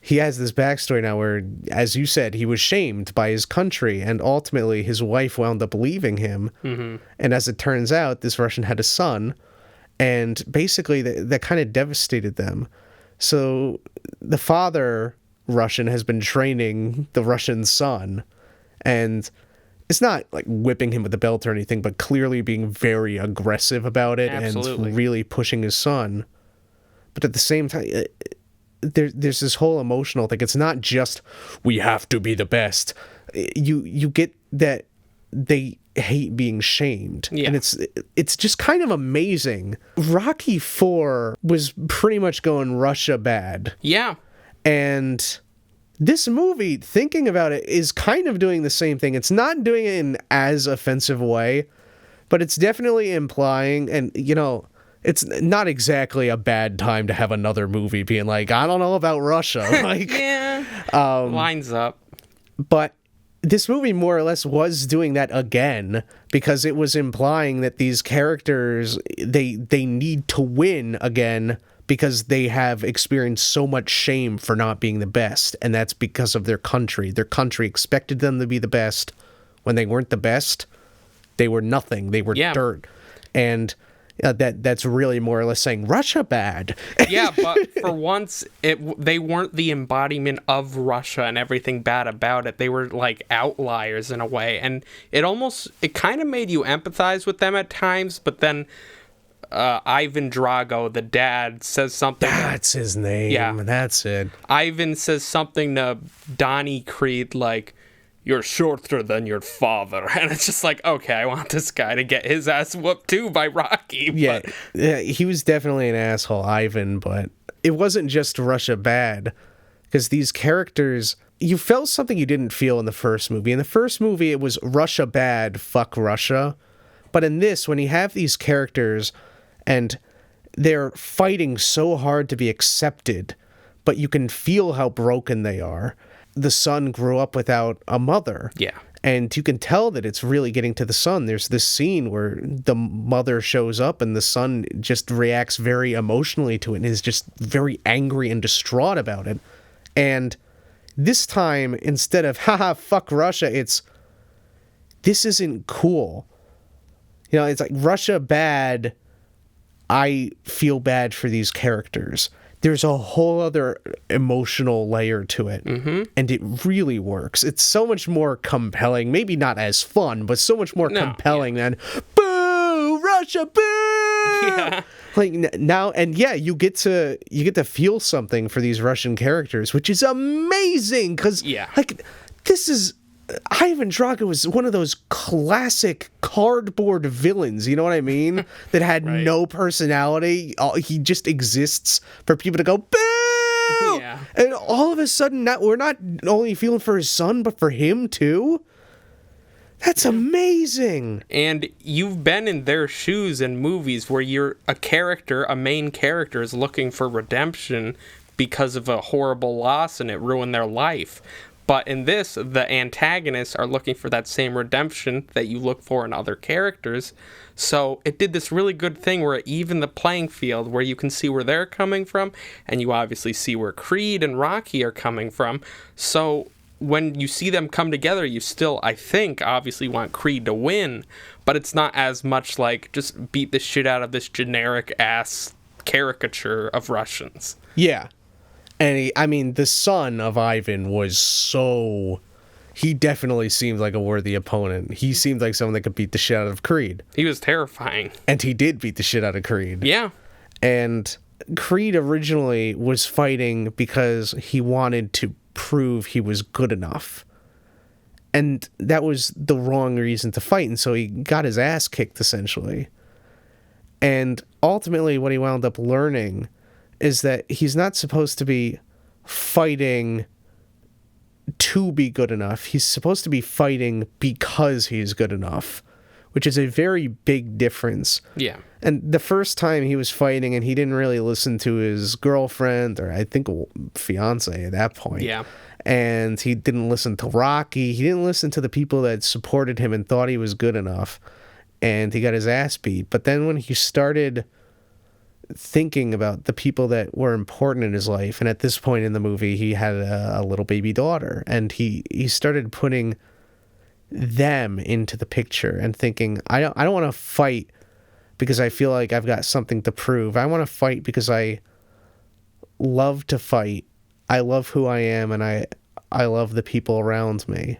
he has this backstory now where, as you said, he was shamed by his country, and ultimately his wife wound up leaving him. Mm-hmm. And as it turns out, this Russian had a son, and basically that kind of devastated them. So the father, Russian, has been training the Russian son, and it's not like whipping him with the belt or anything, but clearly being very aggressive about it. Absolutely. And really pushing his son. But at the same time, there's this whole emotional thing. It's not just, we have to be the best. You get that they hate being shamed. Yeah. And it's just kind of amazing. Rocky 4 was pretty much going Russia bad. Yeah. And this movie, thinking about it, is kind of doing the same thing. It's not doing it in as offensive way, but it's definitely implying, and, you know, it's not exactly a bad time to have another movie being like, I don't know about Russia. Like, Yeah. Lines up. But this movie more or less was doing that again, because it was implying that these characters, they need to win again because they have experienced so much shame for not being the best, and that's because of their country. Their country expected them to be the best. When they weren't the best, they were nothing. They were dirt. And that's really more or less saying Russia bad. Yeah, but for once, they weren't the embodiment of Russia and everything bad about it. They were like outliers in a way, and it kind of made you empathize with them at times. But then Ivan Drago, the dad, says something. That's his name. Yeah, that's it. Ivan says something to Donnie Creed like, "You're shorter than your father," and it's just like, okay, I want this guy to get his ass whooped too by Rocky. Yeah, he was definitely an asshole, Ivan, but it wasn't just Russia bad, because these characters, you felt something you didn't feel in the first movie. In the first movie, it was Russia bad, fuck Russia. But in this, when you have these characters and they're fighting so hard to be accepted, but you can feel how broken they are. The son grew up without a mother. Yeah. And you can tell that it's really getting to the son. There's this scene where the mother shows up and the son just reacts very emotionally to it and is just very angry and distraught about it. And this time, instead of, haha, fuck Russia, it's, this isn't cool. You know, it's like, Russia bad, I feel bad for these characters. There's a whole other emotional layer to it, and it really works. It's so much more compelling, maybe not as fun, but so much more compelling than, boo, Russia, boo! Yeah. Like, now, and yeah, you get to feel something for these Russian characters, which is amazing, because, like, this is... Ivan Drago was one of those classic cardboard villains, you know what I mean? That had no personality. He just exists for people to go, boo! Yeah. And all of a sudden, we're not only feeling for his son, but for him too? That's amazing. And you've been in their shoes in movies where you're a main character is looking for redemption because of a horrible loss and it ruined their life. But in this, the antagonists are looking for that same redemption that you look for in other characters. So it did this really good thing where it evened the playing field, where you can see where they're coming from, and you obviously see where Creed and Rocky are coming from. So when you see them come together, you still, I think, obviously want Creed to win, but it's not as much like just beat the shit out of this generic-ass caricature of Russians. Yeah. And the son of Ivan was he definitely seemed like a worthy opponent. He seemed like someone that could beat the shit out of Creed. He was terrifying. And he did beat the shit out of Creed. Yeah. And Creed originally was fighting because he wanted to prove he was good enough. And that was the wrong reason to fight. And so he got his ass kicked, essentially. And ultimately what he wound up learning is that he's not supposed to be fighting to be good enough. He's supposed to be fighting because he's good enough, which is a very big difference. Yeah. And the first time he was fighting and he didn't really listen to his girlfriend, or I think fiance at that point. Yeah. And he didn't listen to Rocky. He didn't listen to the people that supported him and thought he was good enough. And he got his ass beat. But then when he started thinking about the people that were important in his life, and at this point in the movie he had a little baby daughter, and he started putting them into the picture and thinking, I don't want to fight because I feel like I've got something to prove. I want to fight because I love to fight. I love who I am, and I love the people around me.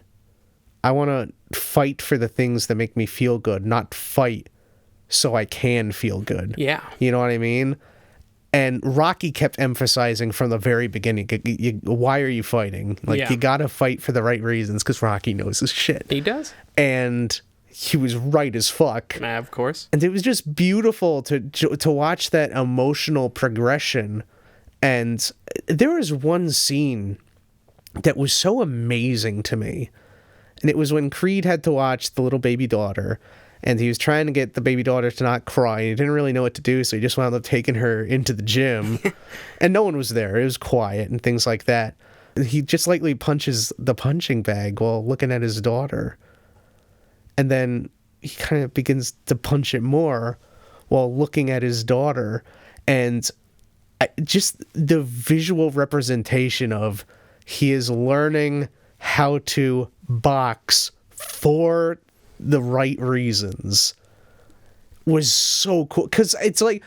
I want to fight for the things that make me feel good, not fight so I can feel good. Yeah. You know what I mean? And Rocky kept emphasizing from the very beginning, why are you fighting? You gotta fight for the right reasons, because Rocky knows his shit. He does. And he was right as fuck. Of course. And it was just beautiful to watch that emotional progression. And there was one scene that was so amazing to me. And it was when Creed had to watch the little baby daughter, and he was trying to get the baby daughter to not cry. He didn't really know what to do, so he just wound up taking her into the gym. And no one was there. It was quiet and things like that. He just lightly punches the punching bag while looking at his daughter. And then he kind of begins to punch it more while looking at his daughter. And just the visual representation of he is learning how to box for the right reasons was so cool, because it's like,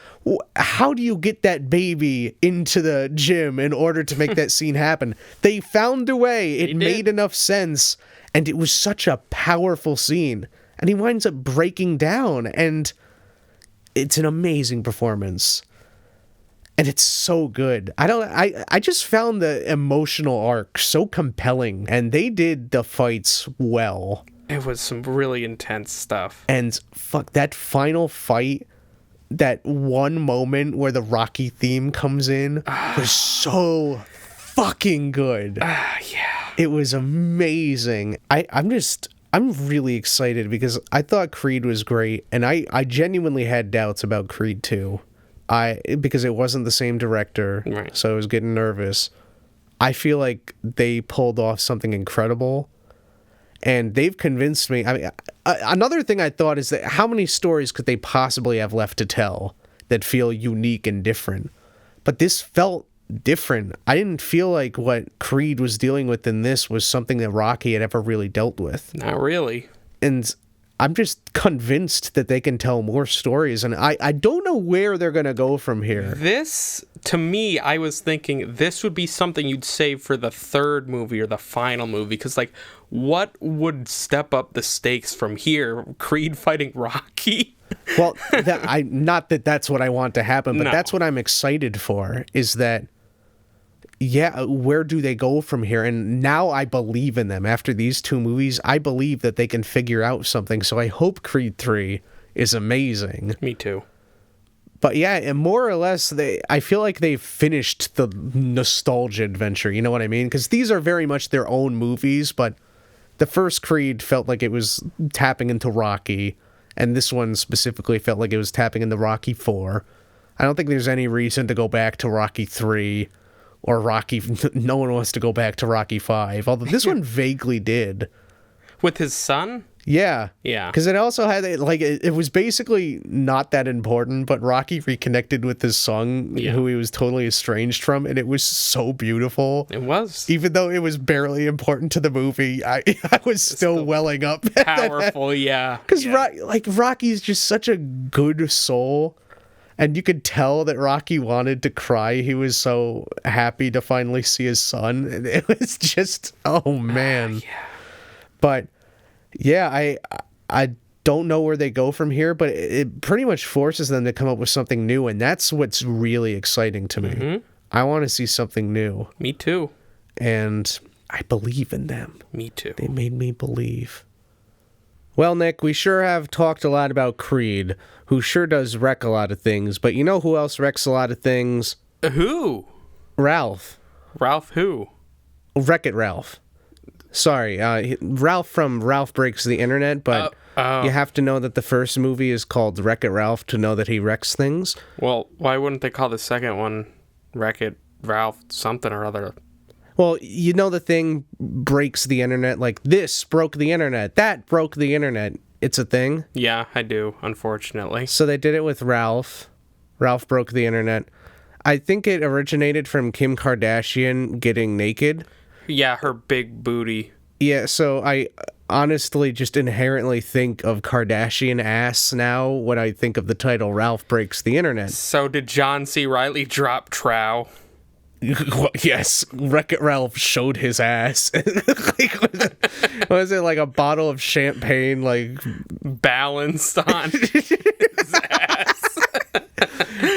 how do you get that baby into the gym in order to make that scene happen? They found a way. It made enough sense, and it was such a powerful scene, and he winds up breaking down, and it's an amazing performance. And it's so good. I just found the emotional arc so compelling, and they did the fights well. It was some really intense stuff. And fuck, that final fight, that one moment where the Rocky theme comes in was so fucking good. Yeah. It was amazing. I'm really excited because I thought Creed was great, and I genuinely had doubts about Creed 2. Because it wasn't the same director, right. So I was getting nervous. I feel like they pulled off something incredible, and they've convinced me. I mean, another thing I thought is that how many stories could they possibly have left to tell that feel unique and different? But this felt different. I didn't feel like what Creed was dealing with in this was something that Rocky had ever really dealt with. Not really. And I'm just convinced that they can tell more stories, and I don't know where they're going to go from here. This, to me, I was thinking this would be something you'd save for the third movie or the final movie, because, like, what would step up the stakes from here? Creed fighting Rocky? Well, not that that's what I want to happen, but that's what I'm excited for, is that, yeah, where do they go from here? And now I believe in them. After these two movies, I believe that they can figure out something. So I hope Creed 3 is amazing. Me too. But yeah, and more or less, I feel like they've finished the nostalgia adventure. You know what I mean? Because these are very much their own movies, but the first Creed felt like it was tapping into Rocky, and this one specifically felt like it was tapping into Rocky 4. I don't think there's any reason to go back to Rocky 3 or Rocky. No one wants to go back to Rocky 5, although this one vaguely did. With his son? Yeah. Yeah. Because it also had, like, it was basically not that important, but Rocky reconnected with his son, who he was totally estranged from, and it was so beautiful. It was. Even though it was barely important to the movie, I was still welling up. Powerful, yeah. Because, Rocky's just such a good soul, and you could tell that Rocky wanted to cry. He was so happy to finally see his son. And it was just, oh, man. Yeah. But... yeah, I don't know where they go from here, but it pretty much forces them to come up with something new, and that's what's really exciting to me. Mm-hmm. I want to see something new. Me too. And I believe in them. Me too. They made me believe. Well, Nick, we sure have talked a lot about Creed, who sure does wreck a lot of things, but you know who else wrecks a lot of things? Who? Ralph. Ralph who? Wreck-It Ralph. Sorry, Ralph from Ralph Breaks the Internet, but you have to know that the first movie is called Wreck-It Ralph to know that he wrecks things. Well, why wouldn't they call the second one Wreck-It Ralph something or other? Well, you know the thing breaks the internet, like this broke the internet, that broke the internet. It's a thing. Yeah, I do, unfortunately. So they did it with Ralph. Ralph broke the internet. I think it originated from Kim Kardashian getting naked. Yeah, her big booty. Yeah, so I honestly just inherently think of Kardashian ass now when I think of the title Ralph Breaks the Internet. So did John C. Reilly drop trow? Yes, Wreck-It Ralph showed his ass. Was it like a bottle of champagne, like balanced on his ass?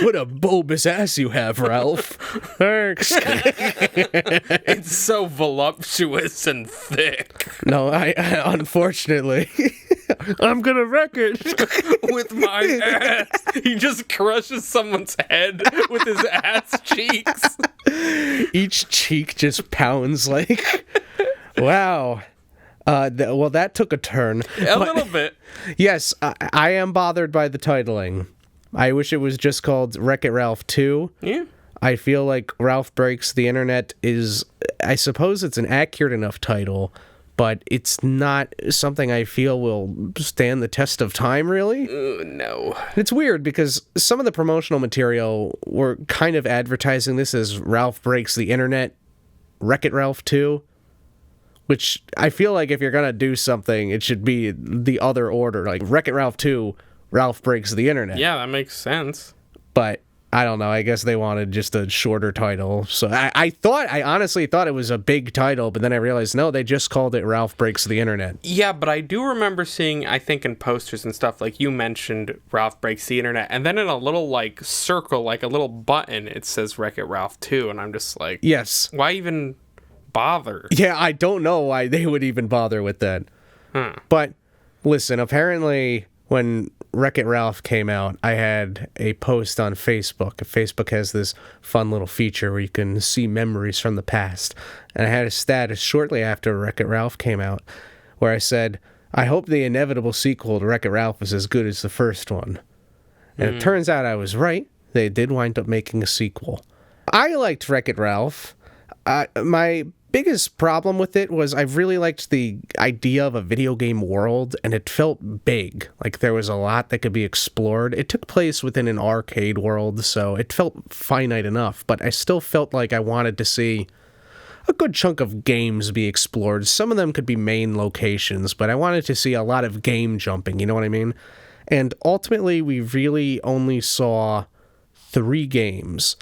What a bulbous ass you have, Ralph. Thanks. It's so voluptuous and thick. No, I unfortunately, I'm gonna wreck it with my ass. He just crushes someone's head with his ass cheeks. Each cheek just pounds like, wow. Well, that took a turn. A little bit. Yes, I am bothered by the titling. I wish it was just called Wreck-It Ralph 2. Yeah. I feel like Ralph Breaks the Internet is, I suppose it's an accurate enough title, but it's not something I feel will stand the test of time, really. No. It's weird because some of the promotional material were kind of advertising this as Ralph Breaks the Internet, Wreck-It Ralph 2, which I feel like if you're going to do something, it should be the other order, like Wreck-It Ralph 2, Ralph Breaks the Internet. Yeah, that makes sense. But I don't know. I guess they wanted just a shorter title. So I honestly thought it was a big title, but then I realized, no, they just called it Ralph Breaks the Internet. Yeah, but I do remember seeing, I think in posters and stuff, like you mentioned Ralph Breaks the Internet, and then in a little like circle, like a little button, it says Wreck-It Ralph 2, and I'm just like, yes. Why even bother? Yeah, I don't know why they would even bother with that. But listen, apparently when Wreck-It Ralph came out, I had a post on Facebook. Facebook has this fun little feature where you can see memories from the past. And I had a status shortly after Wreck-It Ralph came out where I said, I hope the inevitable sequel to Wreck-It Ralph is as good as the first one. And it turns out I was right. They did wind up making a sequel. I liked Wreck-It Ralph. My biggest problem with it was I really liked the idea of a video game world, and it felt big. Like there was a lot that could be explored. It took place within an arcade world, so it felt finite enough, but I still felt like I wanted to see a good chunk of games be explored. Some of them could be main locations, but I wanted to see a lot of game jumping, you know what I mean? And ultimately, we really only saw 3 games.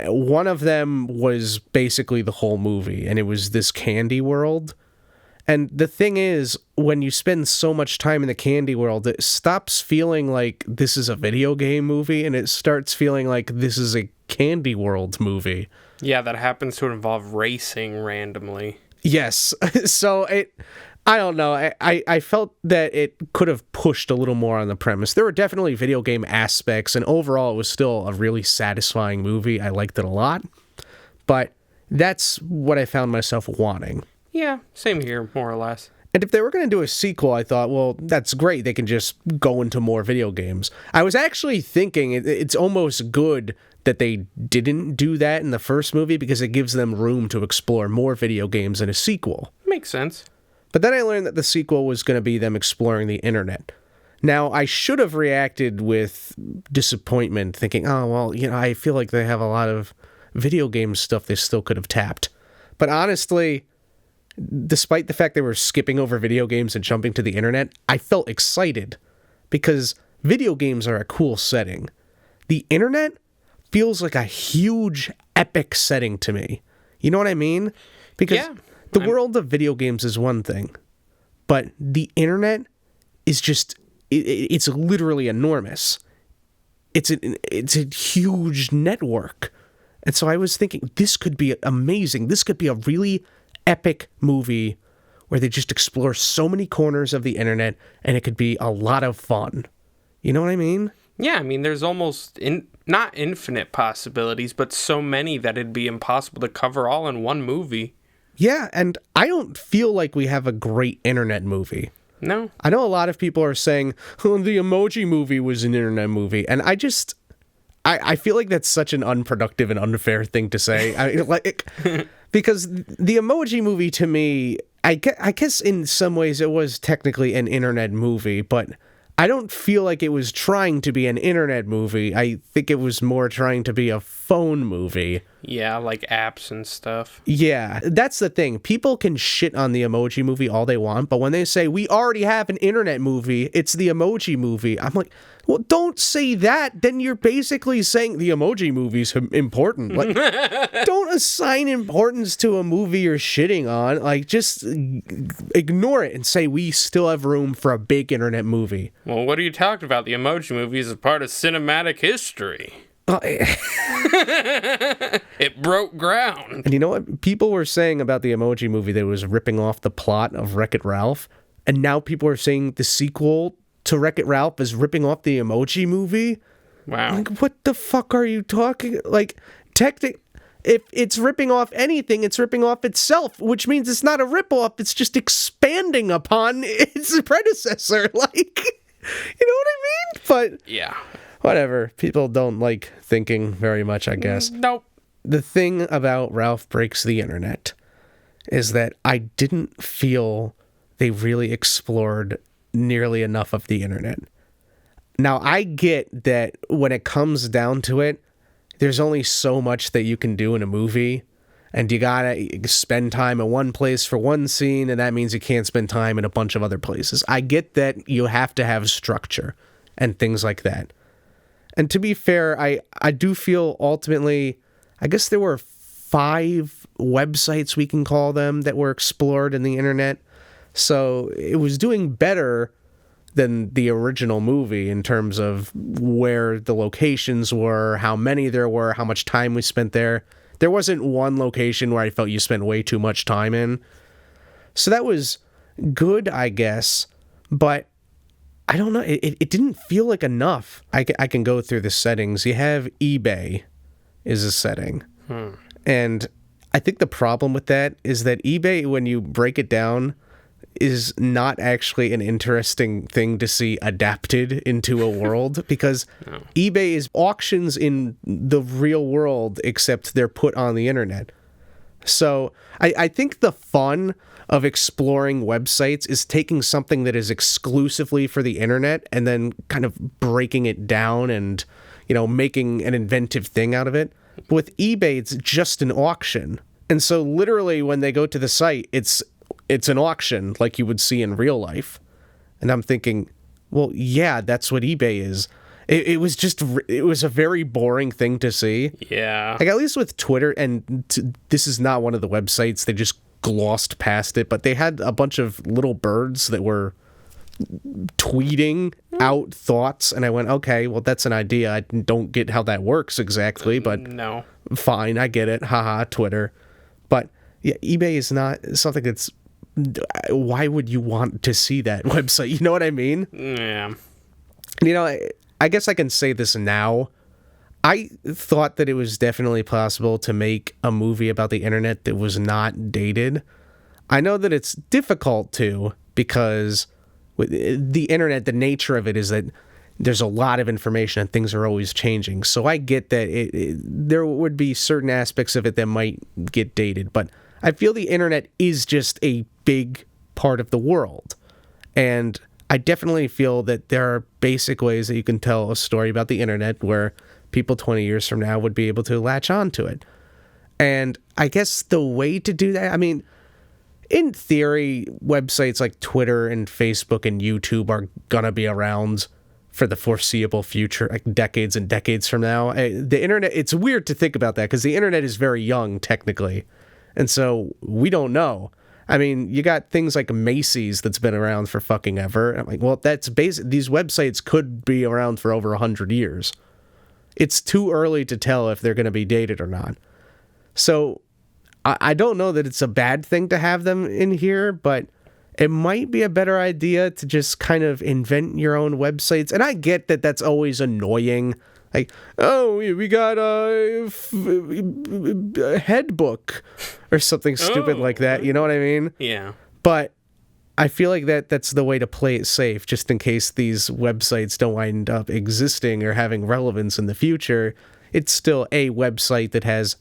One of them was basically the whole movie, and it was this candy world. And the thing is, when you spend so much time in the candy world, it stops feeling like this is a video game movie, and it starts feeling like this is a candy world movie. Yeah, that happens to involve racing randomly. Yes. So I don't know. I felt that it could have pushed a little more on the premise. There were definitely video game aspects, and overall it was still a really satisfying movie. I liked it a lot. But that's what I found myself wanting. Yeah, same here, more or less. And if they were going to do a sequel, I thought, well, that's great. They can just go into more video games. I was actually thinking it's almost good that they didn't do that in the first movie because it gives them room to explore more video games in a sequel. Makes sense. But then I learned that the sequel was going to be them exploring the internet. Now, I should have reacted with disappointment, thinking, oh, well, I feel like they have a lot of video game stuff they still could have tapped. But honestly, despite the fact they were skipping over video games and jumping to the internet, I felt excited because video games are a cool setting. The internet feels like a huge, epic setting to me. You know what I mean? Because the world of video games is one thing, but the internet is just, it's literally enormous. It's a huge network. And so I was thinking, this could be amazing. This could be a really epic movie where they just explore so many corners of the internet, and it could be a lot of fun. You know what I mean? Yeah, I mean, there's almost not infinite possibilities, but so many that it'd be impossible to cover all in one movie. Yeah, and I don't feel like we have a great internet movie. No. I know a lot of people are saying, oh, the Emoji Movie was an internet movie, and I feel like that's such an unproductive and unfair thing to say. Because the Emoji Movie, to me, I guess in some ways it was technically an internet movie, but I don't feel like it was trying to be an internet movie. I think it was more trying to be a phone movie. Yeah, like apps and stuff. Yeah, that's the thing. People can shit on the Emoji Movie all they want, but when they say, we already have an internet movie, it's the Emoji Movie, I'm like, well, don't say that. Then you're basically saying the Emoji Movie's important. Like, don't assign importance to a movie you're shitting on. Like, just ignore it and say we still have room for a big internet movie. Well, what are you talking about? The Emoji Movie is a part of cinematic history. It broke ground. And you know what? People were saying about the Emoji Movie that it was ripping off the plot of Wreck-It Ralph. And now people are saying the sequel to Wreck-It Ralph is ripping off the Emoji Movie. Wow. Like, what the fuck are you talking? Like, if it's ripping off anything, it's ripping off itself, which means it's not a ripoff. It's just expanding upon its predecessor. Like, you know what I mean? But yeah. Whatever. People don't like thinking very much, I guess. Nope. The thing about Ralph Breaks the Internet is that I didn't feel they really explored nearly enough of the internet. Now, I get that when it comes down to it, there's only so much that you can do in a movie, and you gotta spend time in one place for one scene, and that means you can't spend time in a bunch of other places. I get that you have to have structure and things like that. And to be fair, I do feel ultimately, I guess there were 5 websites, we can call them, that were explored in the internet. So it was doing better than the original movie in terms of where the locations were, how many there were, how much time we spent there. There wasn't one location where I felt you spent way too much time in. So that was good, I guess, but I don't know. It didn't feel like enough. I can go through the settings. You have eBay is a setting. And I think the problem with that is that eBay, when you break it down, is not actually an interesting thing to see adapted into a world because eBay is auctions in the real world, except they're put on the internet. So I think the fun of exploring websites is taking something that is exclusively for the internet and then kind of breaking it down and, making an inventive thing out of it. But with eBay, it's just an auction. And so literally when they go to the site, it's an auction like you would see in real life. And I'm thinking, well, yeah, that's what eBay is. It was a very boring thing to see. Yeah. Like, at least with Twitter, and this is not one of the websites, they just glossed past it, but they had a bunch of little birds that were tweeting out thoughts, and I went, okay, well, that's an idea. I don't get how that works exactly, but no. Fine, I get it. Haha, Twitter. But yeah, eBay is not something that's... Why would you want to see that website? You know what I mean? Yeah. I guess I can say this now. I thought that it was definitely possible to make a movie about the internet that was not dated. I know that it's difficult to, because with the internet, the nature of it is that there's a lot of information and things are always changing. So I get that there would be certain aspects of it that might get dated, but I feel the internet is just a big part of the world. And I definitely feel that there are basic ways that you can tell a story about the internet where people 20 years from now would be able to latch on to it. And I guess the way to do that, I mean, in theory, websites like Twitter and Facebook and YouTube are gonna be around for the foreseeable future, like decades and decades from now. The internet, it's weird to think about that because the internet is very young, technically. And so we don't know. I mean, you got things like Macy's that's been around for fucking ever. I'm like, well, that's basic. These websites could be around for over 100 years. It's too early to tell if they're going to be dated or not. So I don't know that it's a bad thing to have them in here, but it might be a better idea to just kind of invent your own websites. And I get that that's always annoying. Like, oh, we got a head book or something stupid like that. You know what I mean? Yeah. But I feel like that's the way to play it safe, just in case these websites don't wind up existing or having relevance in the future. It's still a website that has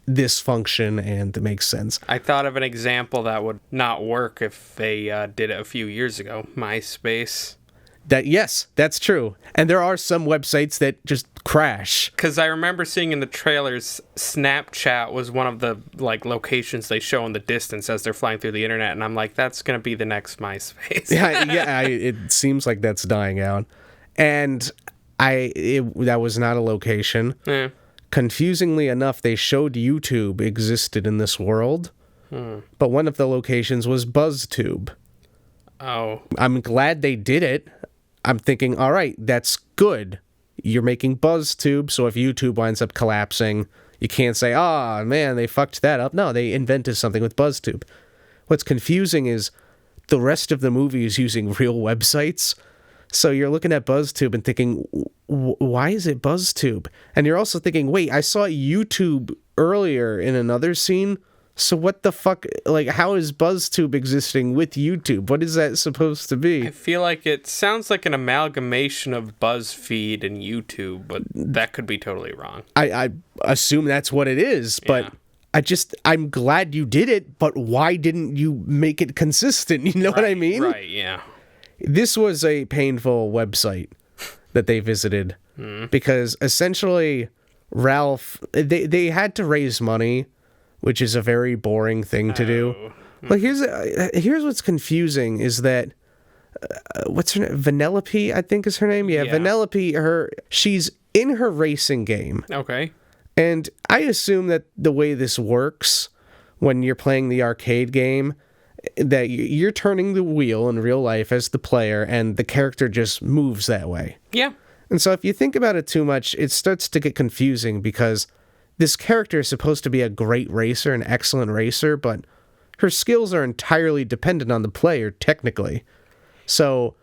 this function and it makes sense. I thought of an example that would not work if they did it a few years ago. MySpace. Yes, that's true. And there are some websites that just crash. Because I remember seeing in the trailers, Snapchat was one of the locations they show in the distance as they're flying through the internet, and I'm like, that's going to be the next MySpace. It seems like that's dying out. And that was not a location. Yeah. Confusingly enough, they showed YouTube existed in this world, but one of the locations was BuzzTube. Oh. I'm glad they did it. I'm thinking, all right, that's good. You're making BuzzTube, so if YouTube winds up collapsing, you can't say, oh, man, they fucked that up. No, they invented something with BuzzTube. What's confusing is the rest of the movie is using real websites. So you're looking at BuzzTube and thinking, why is it BuzzTube? And you're also thinking, wait, I saw YouTube earlier in another scene. So what the fuck, how is BuzzTube existing with YouTube? What is that supposed to be? I feel like it sounds like an amalgamation of BuzzFeed and YouTube, but that could be totally wrong. I assume that's what it is, but I'm glad you did it, but why didn't you make it consistent? You know what I mean? Right, yeah. This was a painful website that they visited because essentially Ralph, they had to raise money, which is a very boring thing to do. Like here's what's confusing is that what's her name? Vanellope, I think is her name. Yeah. Vanellope. She's in her racing game. Okay. And I assume that the way this works when you're playing the arcade game, that you're turning the wheel in real life as the player, and the character just moves that way. Yeah. And so if you think about it too much, it starts to get confusing because this character is supposed to be a great racer, an excellent racer, but her skills are entirely dependent on the player, technically. So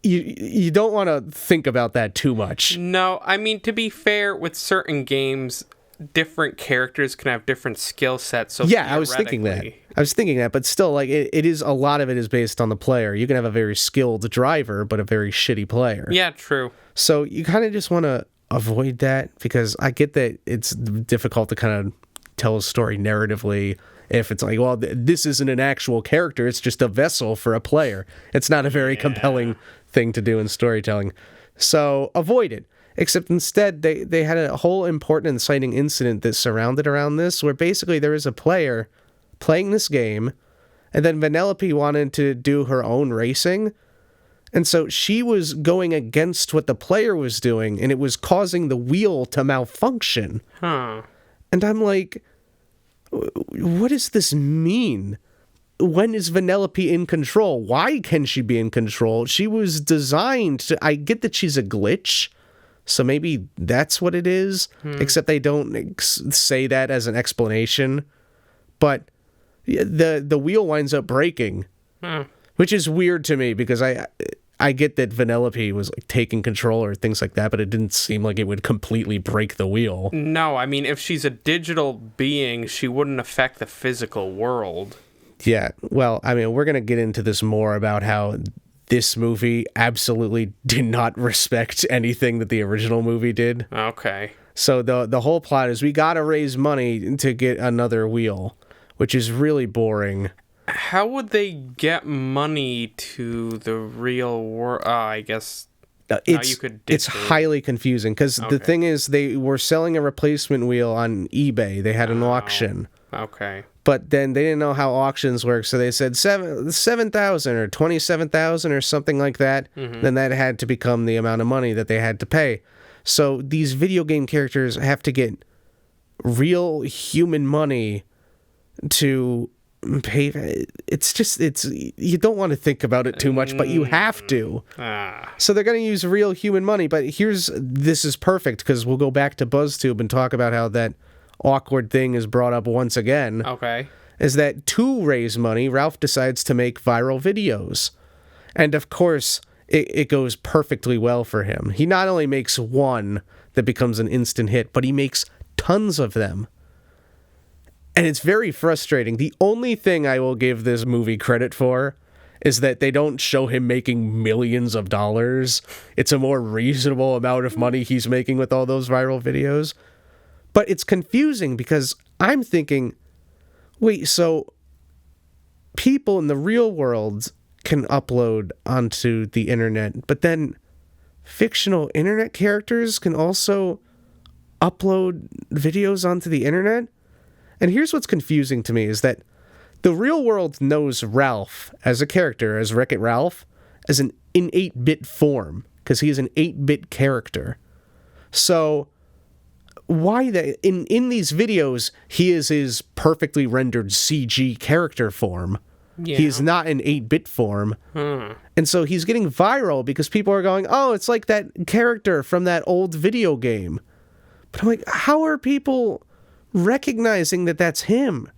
you don't want to think about that too much. No, I mean, to be fair, with certain games, different characters can have different skill sets. So yeah, I was thinking that. But still, it is, a lot of it is based on the player. You can have a very skilled driver, but a very shitty player. Yeah, true. So you kind of just want to avoid that, because I get that it's difficult to kind of tell a story narratively if it's like, well, this isn't an actual character, it's just a vessel for a player. It's not a very compelling thing to do in storytelling. So avoid it. Except instead, they had a whole important and inciting incident that surrounded around this, where basically there was a player playing this game, and then Vanellope wanted to do her own racing, and so she was going against what the player was doing, and it was causing the wheel to malfunction. Huh. And I'm like, what does this mean? When is Vanellope in control? Why can she be in control? She was designed to... I get that she's a glitch, so maybe that's what it is, except they don't say that as an explanation. But the wheel winds up breaking, which is weird to me, because I get that Vanellope was taking control or things like that, but it didn't seem like it would completely break the wheel. No, I mean, if she's a digital being, she wouldn't affect the physical world. Yeah, well, I mean, we're going to get into this more about how this movie absolutely did not respect anything that the original movie did. Okay. So the whole plot is we got to raise money to get another wheel, which is really boring. How would they get money to the real world? I guess It's highly confusing because the thing is they were selling a replacement wheel on eBay. They had an auction. Okay. But then they didn't know how auctions work, so they said 7,000 or 27,000 or something like that. Then that had to become the amount of money that they had to pay. So these video game characters have to get real human money to pay. It's you don't want to think about it too much, but you have to. So they're going to use real human money. But this is perfect because we'll go back to BuzzTube and talk about how that awkward thing is brought up once again. Okay. Is that to raise money, Ralph decides to make viral videos. And of course, it goes perfectly well for him. He not only makes one that becomes an instant hit, but he makes tons of them. And it's very frustrating. The only thing I will give this movie credit for is that they don't show him making millions of dollars. It's a more reasonable amount of money he's making with all those viral videos. But it's confusing because I'm thinking, wait, so people in the real world can upload onto the internet, but then fictional internet characters can also upload videos onto the internet? And here's what's confusing to me is that the real world knows Ralph as a character, as Wreck-It Ralph, as in 8-bit form, because he is an 8-bit character. So why in these videos he is his perfectly rendered CG character form. Yeah. He is not in 8-bit form. And so he's getting viral because people are going, oh, it's like that character from that old video game. But I'm like, how are people recognizing that that's him?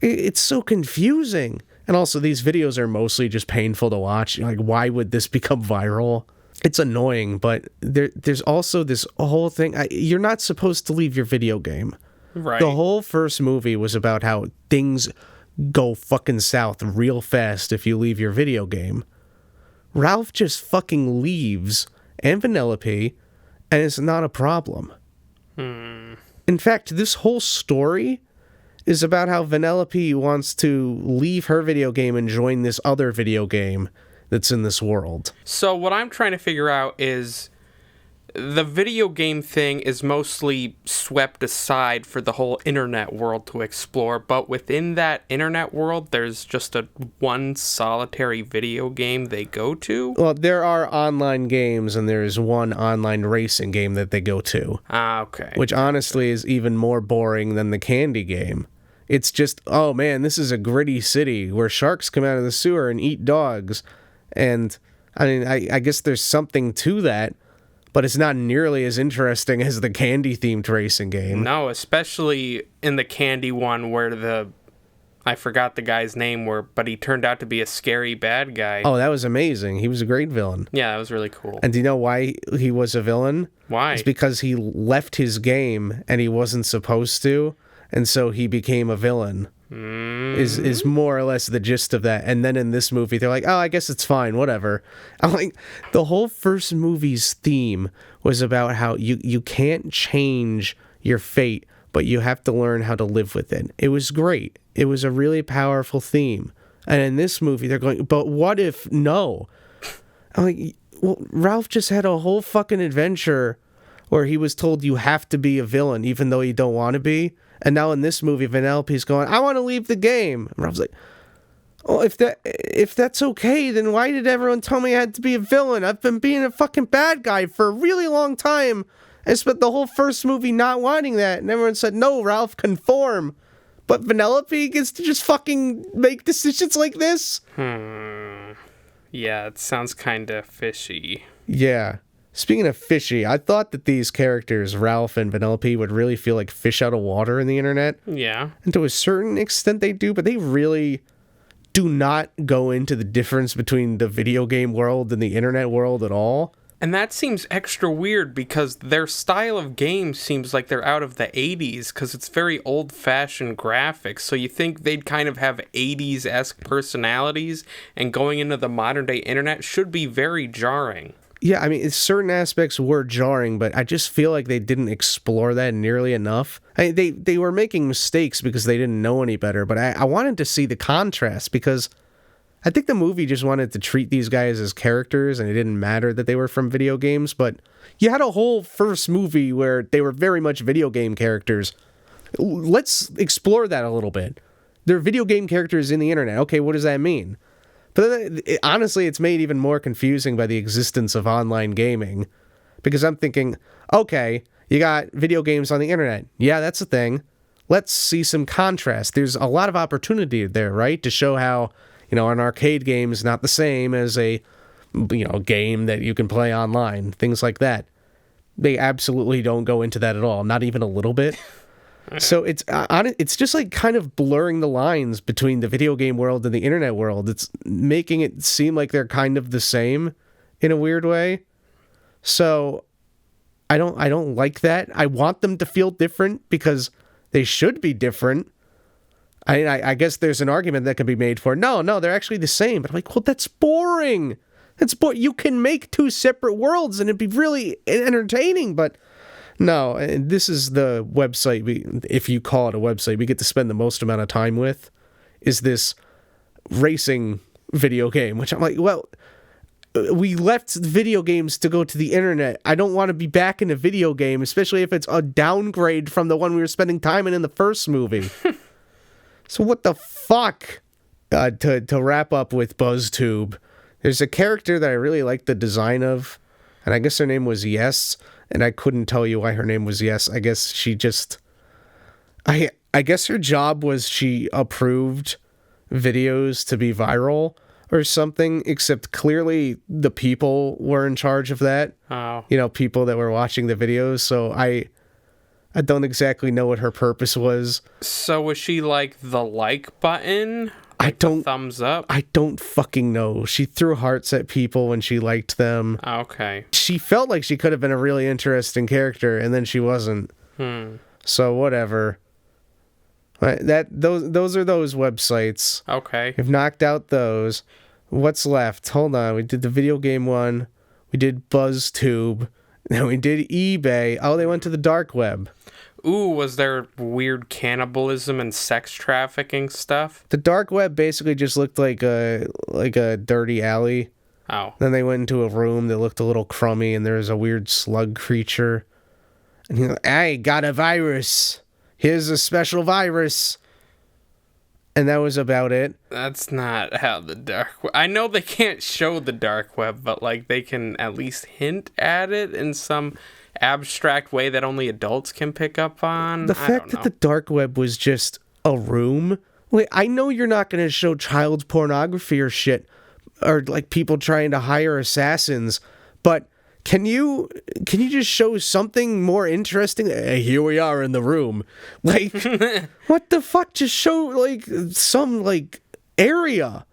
It's so confusing. And also these videos are mostly just painful to watch. Like, why would this become viral? It's annoying, but there's also this whole thing. You're not supposed to leave your video game. Right. The whole first movie was about how things go fucking south real fast if you leave your video game. Ralph just fucking leaves, and Vanellope, and it's not a problem. In fact, this whole story is about how Vanellope wants to leave her video game and join this other video game that's in this world. So what I'm trying to figure out is the video game thing is mostly swept aside for the whole internet world to explore, but within that internet world, there's just one solitary video game they go to? Well, there are online games, and there is one online racing game that they go to. Okay. Which honestly is even more boring than the candy game. It's just, oh man, this is a gritty city where sharks come out of the sewer and eat dogs. And, I mean, I guess there's something to that, but it's not nearly as interesting as the candy-themed racing game. No, especially in the candy one where I forgot the guy's name, but he turned out to be a scary bad guy. Oh, that was amazing. He was a great villain. Yeah, that was really cool. And do you know why he was a villain? Why? It's because he left his game and he wasn't supposed to, and so he became a villain. Is more or less the gist of that. And then in this movie, they're like, oh, I guess it's fine, whatever. I'm like, the whole first movie's theme was about how you can't change your fate, but you have to learn how to live with it. It was great. It was a really powerful theme. And in this movie, they're going, but what if no? I'm like, well, Ralph just had a whole fucking adventure where he was told you have to be a villain even though you don't want to be. And now in this movie, Vanellope's going, I want to leave the game. And Ralph's like, oh, if that's okay, then why did everyone tell me I had to be a villain? I've been being a fucking bad guy for a really long time. I spent the whole first movie not wanting that. And everyone said, no, Ralph, conform. But Vanellope gets to just fucking make decisions like this? Yeah, it sounds kind of fishy. Yeah. Speaking of fishy, I thought that these characters, Ralph and Vanellope, would really feel like fish out of water in the internet. Yeah. And to a certain extent they do, but they really do not go into the difference between the video game world and the internet world at all. And that seems extra weird because their style of game seems like they're out of the 80s because it's very old-fashioned graphics. So you think they'd kind of have 80s-esque personalities, and going into the modern-day internet should be very jarring. Yeah, I mean, certain aspects were jarring, but I just feel like they didn't explore that nearly enough. They were making mistakes because they didn't know any better, but I wanted to see the contrast because I think the movie just wanted to treat these guys as characters, and it didn't matter that they were from video games, but you had a whole first movie where they were very much video game characters. Let's explore that a little bit. They're video game characters in the internet. Okay, what does that mean? But honestly, it's made even more confusing by the existence of online gaming. Because I'm thinking, okay, you got video games on the internet. Yeah, that's a thing. Let's see some contrast. There's a lot of opportunity there, right? To show how, an arcade game is not the same as a, game that you can play online. Things like that. They absolutely don't go into that at all. Not even a little bit. So it's just like kind of blurring the lines between the video game world and the internet world. It's making it seem like they're kind of the same in a weird way. So I don't like that. I want them to feel different because they should be different. I guess there's an argument that can be made for no, they're actually the same. But I'm like, well, that's boring. You can make two separate worlds and it'd be really entertaining, but no, and this is the website, if you call it a website, we get to spend the most amount of time with, is this racing video game, which I'm like, well, we left video games to go to the internet. I don't want to be back in a video game, especially if it's a downgrade from the one we were spending time in the first movie. So what the fuck? To wrap up with BuzzTube, there's a character that I really like the design of, and I guess her name was Yes. And I couldn't tell you why her name was Yes. I guess she just... I guess her job was she approved videos to be viral or something, except clearly the people were in charge of that. Oh. People that were watching the videos. So I don't exactly know what her purpose was. So was she like the like button? I don't... Thumbs up? I don't fucking know. She threw hearts at people when she liked them. Okay. She felt like she could have been a really interesting character, and then she wasn't. So whatever. Those are those websites. Okay. We've knocked out those. What's left? Hold on. We did the video game one. We did BuzzTube. Then we did eBay. Oh, they went to the dark web. Ooh, was there weird cannibalism and sex trafficking stuff? The dark web basically just looked like a dirty alley. Oh. Then they went into a room that looked a little crummy, and there was a weird slug creature. And he's like, I got a virus. Here's a special virus. And that was about it. That's not how the dark web... I know they can't show the dark web, but like they can at least hint at it in some abstract way that only adults can pick up on. The fact that the dark web was just a room. Like, I know you're not going to show child pornography or shit, or like people trying to hire assassins, but can you just show something more interesting? Hey, here we are in the room. Like, what the fuck? Just show like some like area,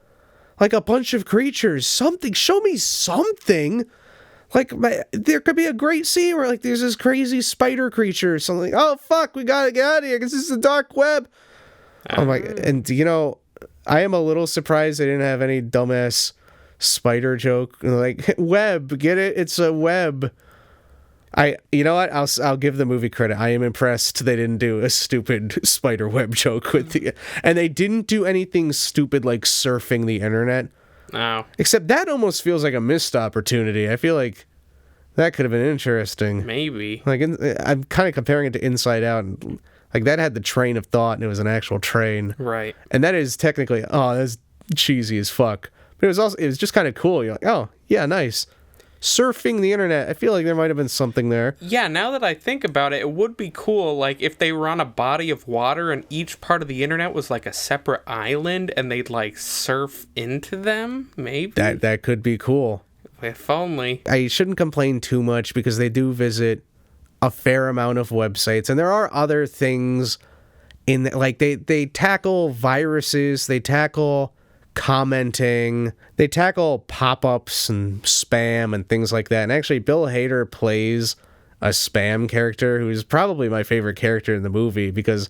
like a bunch of creatures, something. Show me something. Like, there could be a great scene where, like, there's this crazy spider creature or something. Oh, fuck, we gotta get out of here because this is the dark web. Oh, my... And, I am a little surprised they didn't have any dumbass spider joke. Like, web, get it? It's a web. You know what? I'll give the movie credit. I am impressed they didn't do a stupid spider web joke with the... And they didn't do anything stupid like surfing the internet. Oh. Except that almost feels like a missed opportunity. I feel like that could have been interesting. Maybe. Like, I'm kind of comparing it to Inside Out. And, like, that had the train of thought, and it was an actual train. Right. And that is technically, that's cheesy as fuck. But it was just kind of cool. You're like, oh, yeah, nice. Surfing the internet. I feel like there might have been something there. Yeah, now that I think about it, it would be cool, like, if they were on a body of water and each part of the internet was, like, a separate island and they'd, like, surf into them, maybe? That could be cool. If only. I shouldn't complain too much because they do visit a fair amount of websites, and there are other things in like they tackle viruses, they tackle commenting. They tackle pop-ups and spam and things like that. And actually, Bill Hader plays a spam character who is probably my favorite character in the movie, because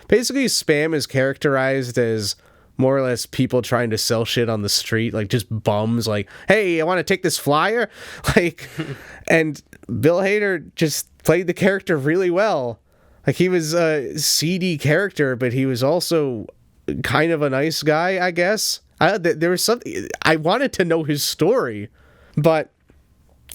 basically spam is characterized as more or less people trying to sell shit on the street, like just bums, like, hey, I want to take this flyer. Like, and Bill Hader just played the character really well. Like, he was a seedy character, but he was also kind of a nice guy, I guess. There was something, I wanted to know his story, but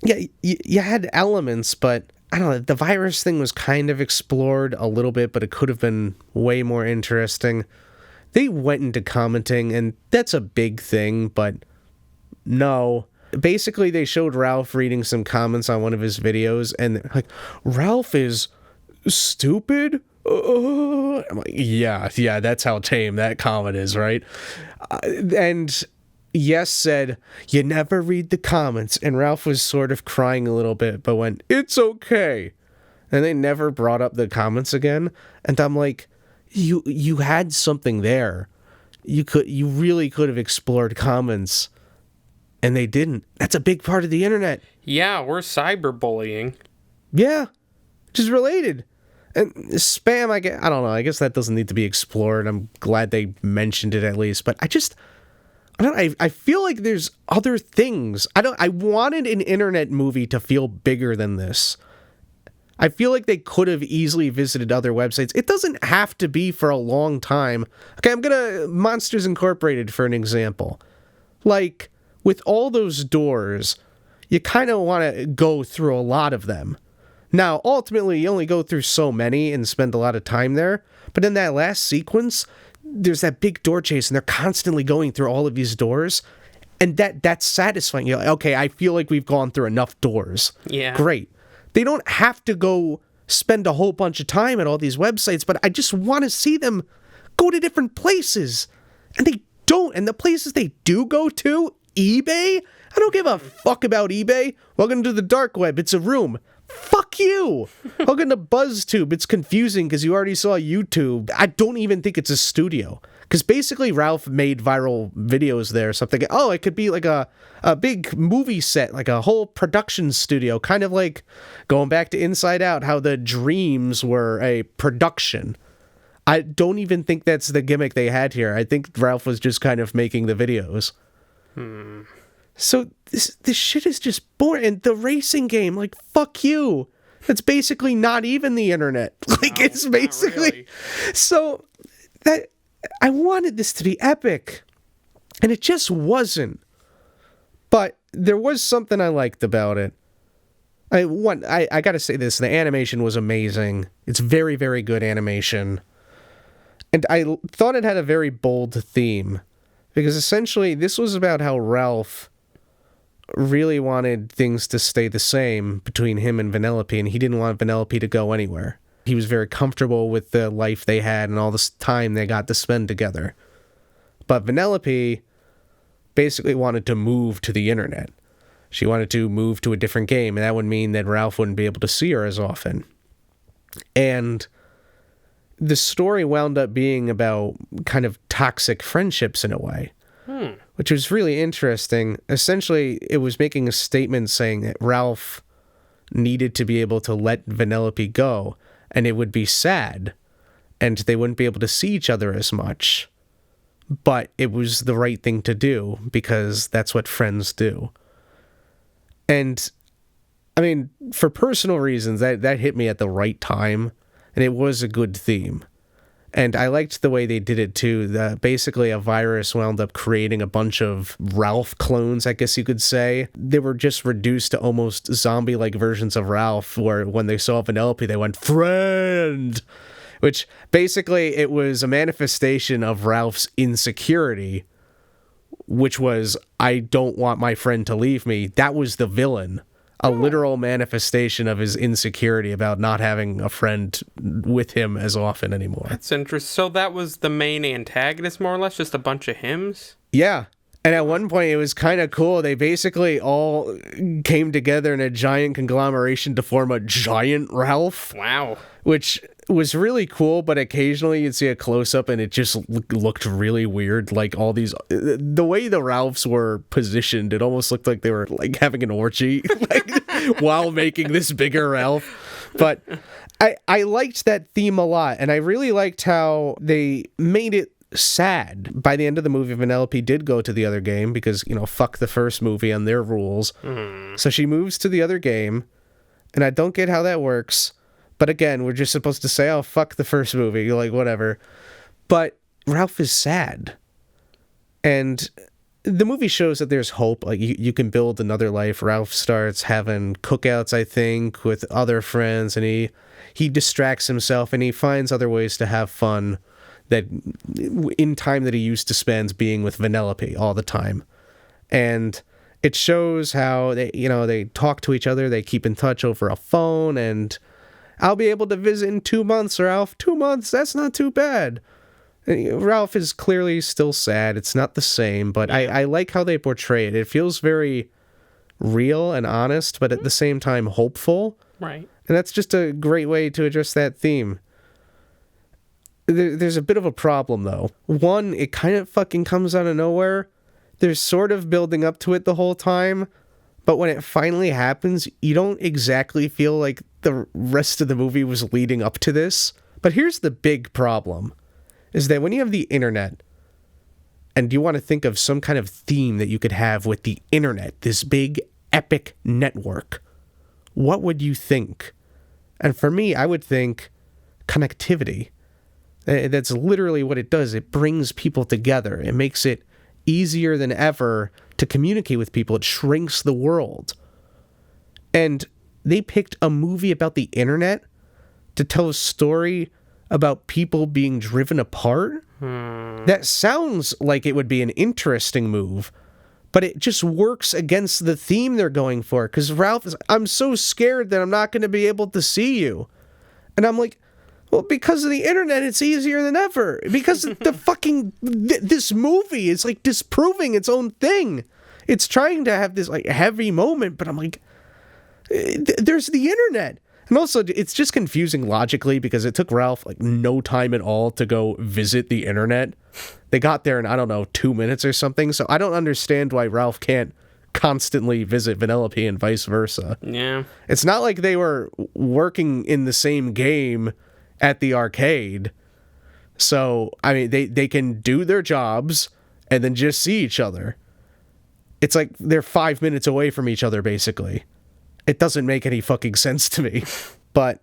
yeah, you had elements, but I don't know, the virus thing was kind of explored a little bit, but it could have been way more interesting. They went into commenting, and that's a big thing, but no. Basically, they showed Ralph reading some comments on one of his videos, and they're like, Ralph is stupid? I'm like, yeah, that's how tame that comment is, right? And Yes said, you never read the comments, and Ralph was sort of crying a little bit, but went, it's okay. And they never brought up the comments again, and I'm like, you had something there. You really could have explored comments, and they didn't. That's a big part of the internet. Yeah, we're cyberbullying. Yeah, which is related. And spam, I don't know, I guess that doesn't need to be explored. I'm glad they mentioned it at least, but I feel like there's other things. I wanted an internet movie to feel bigger than this. I feel like they could have easily visited other websites. It doesn't have to be for a long time. Okay, Monsters Incorporated for an example. Like, with all those doors, you kind of want to go through a lot of them. Now, ultimately, you only go through so many and spend a lot of time there. But in that last sequence, there's that big door chase, and they're constantly going through all of these doors. And that's satisfying. You're like, okay, I feel like we've gone through enough doors. Yeah. Great. They don't have to go spend a whole bunch of time at all these websites, but I just want to see them go to different places. And they don't. And the places they do go to, eBay? I don't give a fuck about eBay. Welcome to the dark web. It's a room. Fuck you. Welcome to BuzzTube. It's confusing because you already saw YouTube. I don't even think it's a studio. Because basically Ralph made viral videos there. So I'm thinking, oh, it could be like a big movie set, like a whole production studio. Kind of like going back to Inside Out, how the dreams were a production. I don't even think that's the gimmick they had here. I think Ralph was just kind of making the videos. So this shit is just boring. And the racing game, like, fuck you. That's basically not even the internet. Like, no, it's basically... Really. So that... I wanted this to be epic, and it just wasn't. But there was something I liked about it. I gotta say this, the animation was amazing. It's very, very good animation. And I thought it had a very bold theme, because essentially this was about how Ralph really wanted things to stay the same between him and Vanellope, and he didn't want Vanellope to go anywhere. He was very comfortable with the life they had and all this time they got to spend together. But Vanellope basically wanted to move to the internet. She wanted to move to a different game, and that would mean that Ralph wouldn't be able to see her as often. And the story wound up being about kind of toxic friendships in a way, which was really interesting. Essentially, it was making a statement saying that Ralph needed to be able to let Vanellope go, and it would be sad, and they wouldn't be able to see each other as much. But it was the right thing to do, because that's what friends do. And, I mean, for personal reasons, that hit me at the right time, and it was a good theme. And I liked the way they did it, too. Basically, a virus wound up creating a bunch of Ralph clones, I guess you could say. They were just reduced to almost zombie-like versions of Ralph, where when they saw Vanellope, they went, friend! Which, basically, it was a manifestation of Ralph's insecurity, which was, I don't want my friend to leave me. That was the villain. A literal manifestation of his insecurity about not having a friend with him as often anymore. That's interesting. So that was the main antagonist, more or less, just a bunch of hymns? Yeah. And at one point, it was kind of cool. They basically all came together in a giant conglomeration to form a giant Ralph. Wow. Which was really cool, but occasionally you'd see a close-up and it just looked really weird. Like all these... The way the Ralphs were positioned, it almost looked like they were like having an orgy like, while making this bigger Ralph. But I liked that theme a lot, and I really liked how they made it sad. By the end of the movie, Vanellope did go to the other game because, fuck the first movie and their rules. So she moves to the other game, and I don't get how that works. But again, we're just supposed to say, oh, fuck the first movie, like, whatever. But Ralph is sad. And the movie shows that there's hope. Like, you can build another life. Ralph starts having cookouts, I think, with other friends, and he distracts himself, and he finds other ways to have fun that in time that he used to spend being with Vanellope all the time. And it shows how they talk to each other, they keep in touch over a phone, and I'll be able to visit in 2 months, Ralph. 2 months, that's not too bad. Ralph is clearly still sad. It's not the same, but I like how they portray it. It feels very real and honest, but at the same time hopeful. Right. And that's just a great way to address that theme. There's a bit of a problem, though. One, it kind of fucking comes out of nowhere. There's sort of building up to it the whole time, but when it finally happens, you don't exactly feel like the rest of the movie was leading up to this. But here's the big problem, is that when you have the internet, and you want to think of some kind of theme that you could have with the internet, this big, epic network, what would you think? And for me, I would think connectivity. That's literally what it does. It brings people together. It makes it easier than ever to communicate with people. It shrinks the world. And they picked a movie about the internet to tell a story about people being driven apart. That sounds like it would be an interesting move, but it just works against the theme they're going for. Because Ralph is, I'm so scared that I'm not going to be able to see you. And I'm like, well, because of the internet, it's easier than ever. Because the fucking... this movie is, like, disproving its own thing. It's trying to have this, like, heavy moment, but I'm like... There's the internet. And also, it's just confusing logically because it took Ralph, like, no time at all to go visit the internet. They got there in, I don't know, 2 minutes or something. So I don't understand why Ralph can't constantly visit Vanellope and vice versa. Yeah. It's not like they were working in the same game at the arcade. So, I mean, they can do their jobs and then just see each other. It's like they're 5 minutes away from each other, basically. It doesn't make any fucking sense to me. But,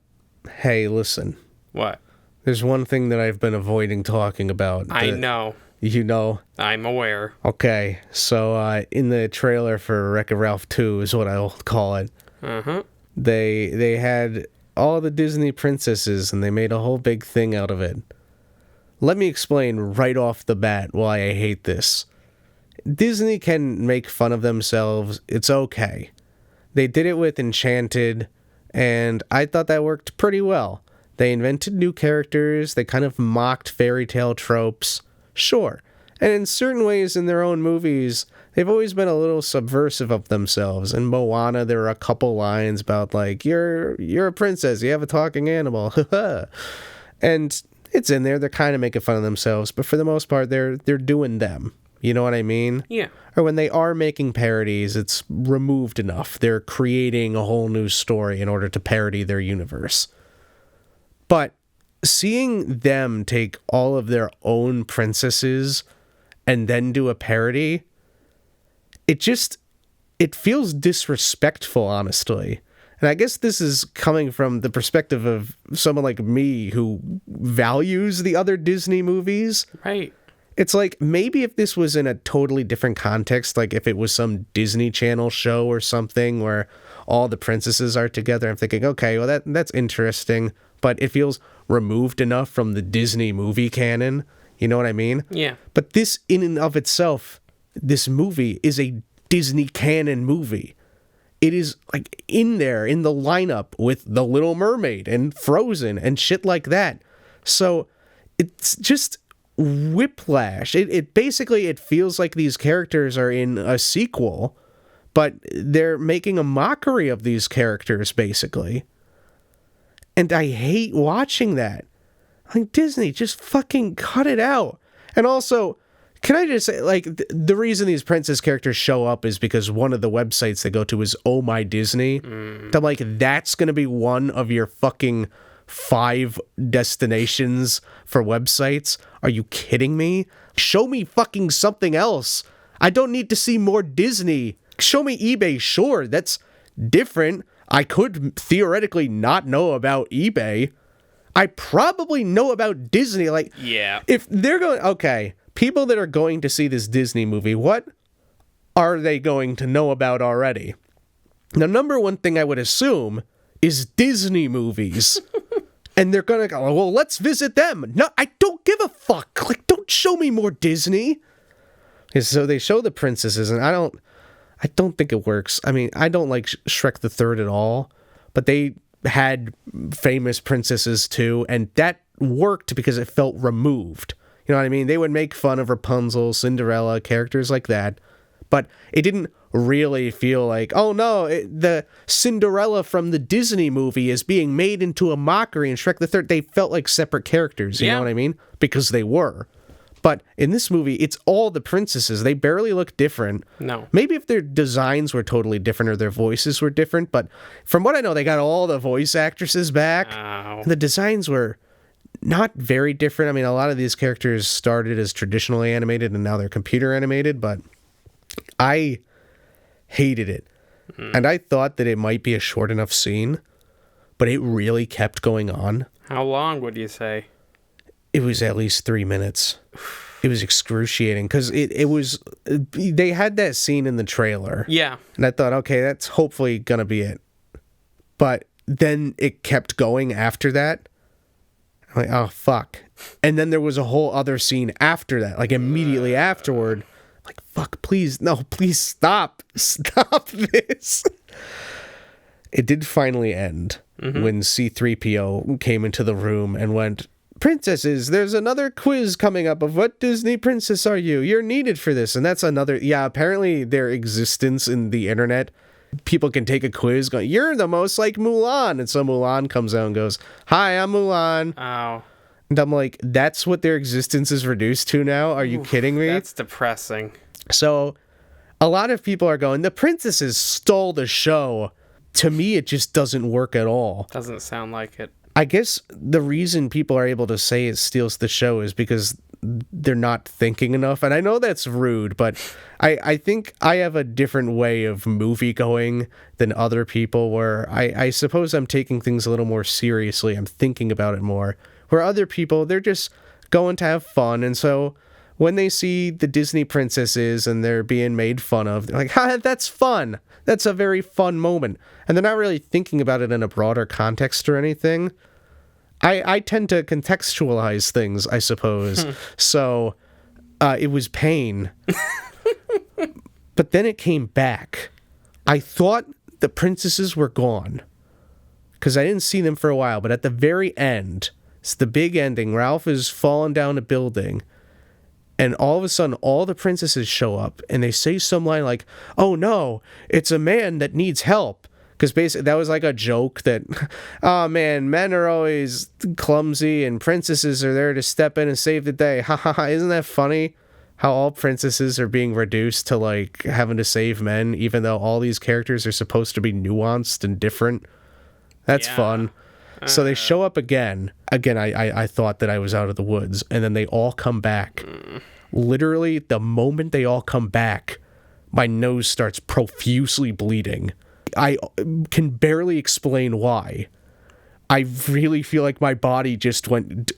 hey, listen. What? There's one thing that I've been avoiding talking about. I know. You know? I'm aware. Okay, so in the trailer for Wreck-It Ralph 2 is what I'll call it. Uh-huh. They had all the Disney princesses, and they made a whole big thing out of it. Let me explain right off the bat why I hate this. Disney can make fun of themselves. It's okay. They did it with Enchanted, and I thought that worked pretty well. They invented new characters. They kind of mocked fairy tale tropes. Sure. And in certain ways in their own movies, they've always been a little subversive of themselves. In Moana, there were a couple lines about, like, you're a princess, you have a talking animal. And it's in there. They're kind of making fun of themselves. But for the most part, they're doing them. You know what I mean? Yeah. Or when they are making parodies, it's removed enough. They're creating a whole new story in order to parody their universe. But seeing them take all of their own princesses and then do a parody, it feels disrespectful, honestly. And I guess this is coming from the perspective of someone like me who values the other Disney movies. Right. It's like, maybe if this was in a totally different context, like if it was some Disney Channel show or something where all the princesses are together, I'm thinking, okay, well, that's interesting, but it feels removed enough from the Disney movie canon. You know what I mean? Yeah. But this, in and of itself, this movie is a Disney canon movie. It is, like, in there, in the lineup with The Little Mermaid and Frozen and shit like that. So, it's just... whiplash. It basically, it feels like these characters are in a sequel, but they're making a mockery of these characters, basically. And I hate watching that. Like, Disney, just fucking cut it out. And also, can I just say, like, the reason these princess characters show up is because one of the websites they go to is Oh My Disney. I'm like, that's going to be one of your fucking 5 destinations for websites? Are you kidding me? Show me fucking something else. I don't need to see more Disney. Show me eBay, sure, that's different. I could theoretically not know about eBay. I probably know about Disney. Like, Yeah. if they're going, okay, people that are going to see this Disney movie, what are they going to know about already? The number one thing I would assume is Disney movies. And they're gonna go, well, let's visit them. No, I don't give a fuck. Like, don't show me more Disney. So they show the princesses, and I don't think it works. I mean, I don't like Shrek the Third at all, but they had famous princesses too, and that worked because it felt removed. You know what I mean? They would make fun of Rapunzel, Cinderella, characters like that, but it didn't really feel like, oh no, the Cinderella from the Disney movie is being made into a mockery in Shrek the Third. They felt like separate characters, you know what I mean? Because they were. But in this movie, it's all the princesses. They barely look different. No. Maybe if their designs were totally different or their voices were different, but from what I know, they got all the voice actresses back. Ow. The designs were not very different. I mean, a lot of these characters started as traditionally animated and now they're computer animated, but I hated it. And I thought that it might be a short enough scene, but it really kept going on. How long would you say? It was at least 3 minutes. It was excruciating because it was, they had that scene in the trailer. Yeah. And I thought, okay, that's hopefully going to be it. But then it kept going after that. I'm like, oh, fuck. And then there was a whole other scene after that, like immediately afterward. Like, fuck, please, no, please stop. Stop this. It did finally end when C-3PO came into the room and went, princesses, there's another quiz coming up of what Disney princess are you? You're needed for this. And that's another, yeah, apparently their existence in the internet, people can take a quiz going, you're the most like Mulan. And so Mulan comes out and goes, hi, I'm Mulan. Oh. And I'm like, that's what their existence is reduced to now? Are you kidding me? That's depressing. So a lot of people are going, the princesses stole the show. To me, it just doesn't work at all. Doesn't sound like it. I guess the reason people are able to say it steals the show is because they're not thinking enough. And I know that's rude, but I think I have a different way of movie going than other people where I suppose I'm taking things a little more seriously. I'm thinking about it more. Where other people, they're just going to have fun. And so when they see the Disney princesses and they're being made fun of, they're like, ha, that's fun. That's a very fun moment. And they're not really thinking about it in a broader context or anything. I tend to contextualize things, I suppose. So it was pain. But then it came back. I thought the princesses were gone because I didn't see them for a while. But at the very end, it's the big ending. Ralph is falling down a building. And all of a sudden, all the princesses show up and they say some line like, oh no, it's a man that needs help. Because basically, that was like a joke that, oh man, men are always clumsy and princesses are there to step in and save the day. Ha ha ha. Isn't that funny? How all princesses are being reduced to like having to save men, even though all these characters are supposed to be nuanced and different. That's fun. So they show up again. Again, I thought that I was out of the woods. And then they all come back. Literally, the moment they all come back, my nose starts profusely bleeding. I can barely explain why. I really feel like my body just went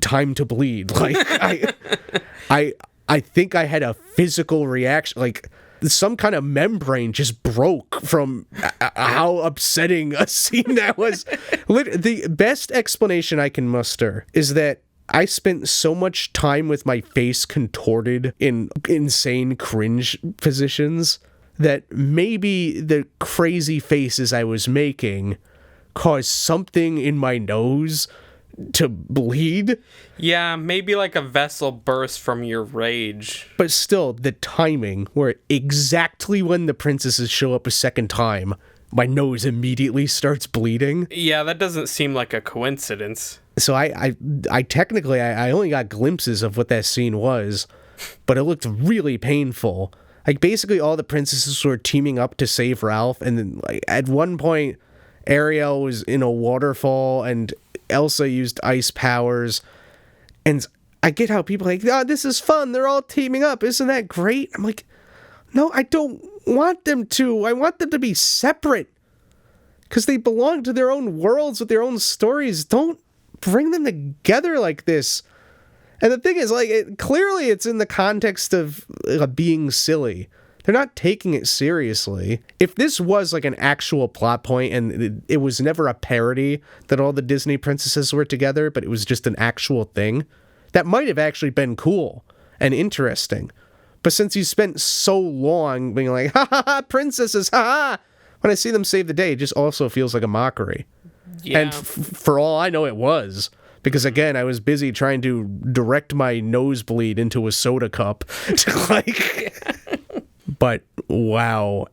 time to bleed. Like I think I had a physical reaction. Like some kind of membrane just broke from how upsetting a scene that was. The best explanation I can muster is that I spent so much time with my face contorted in insane cringe positions that maybe the crazy faces I was making caused something in my nose to bleed. Yeah, maybe like a vessel burst from your rage. But still, the timing, where exactly when the princesses show up a second time, my nose immediately starts bleeding. Yeah, that doesn't seem like a coincidence. So I technically, I only got glimpses of what that scene was, but it looked really painful. Like, basically all the princesses were teaming up to save Ralph, and then, like, at one point, Ariel was in a waterfall, and Elsa used ice powers, and I get how people are like, oh, this is fun, they're all teaming up, isn't that great? I'm like, no, I don't want them to. I want them to be separate, because they belong to their own worlds with their own stories. Don't bring them together like this. And the thing is, like, clearly it's in the context of being silly. They're not taking it seriously. If this was like an actual plot point and it was never a parody that all the Disney princesses were together, but it was just an actual thing, that might have actually been cool and interesting. But since you spent so long being like, ha ha ha, princesses, ha ha, when I see them save the day, it just also feels like a mockery. Yeah. And for all I know, it was. Because, again, I was busy trying to direct my nosebleed into a soda cup. But, wow.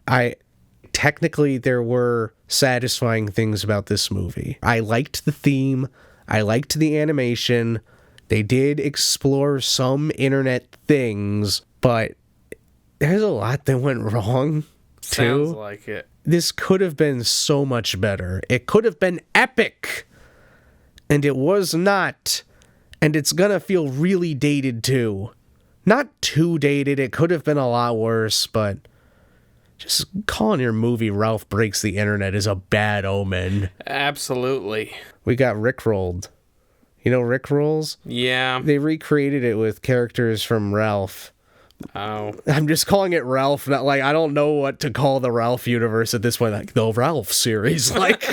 Technically, there were satisfying things about this movie. I liked the theme. I liked the animation. They did explore some internet things, but there's a lot that went wrong, too. Sounds like it. This could have been so much better. It could have been epic. And it was not. And it's gonna feel really dated, too. Not too dated. It could have been a lot worse, but just calling your movie Ralph Breaks the Internet is a bad omen. Absolutely. We got Rickrolled. You know Rickrolls? Yeah. They recreated it with characters from Ralph. Oh. I'm just calling it Ralph. Not like, I don't know what to call the Ralph universe at this point. Like, the Ralph series. Like,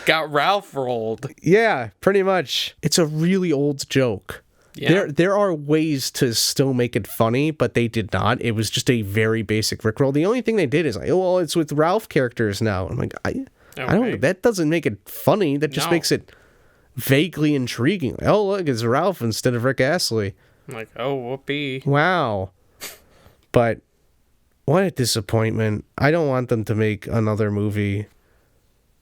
got Ralph rolled. Yeah, pretty much. It's a really old joke. Yeah. There are ways to still make it funny, but they did not. It was just a very basic Rickroll. The only thing they did is like, oh, well, it's with Ralph characters now. I'm like, I don't. That doesn't make it funny. That just makes it vaguely intriguing. Like, oh, look, it's Ralph instead of Rick Astley. I'm like, oh, whoopee. Wow. But what a disappointment. I don't want them to make another movie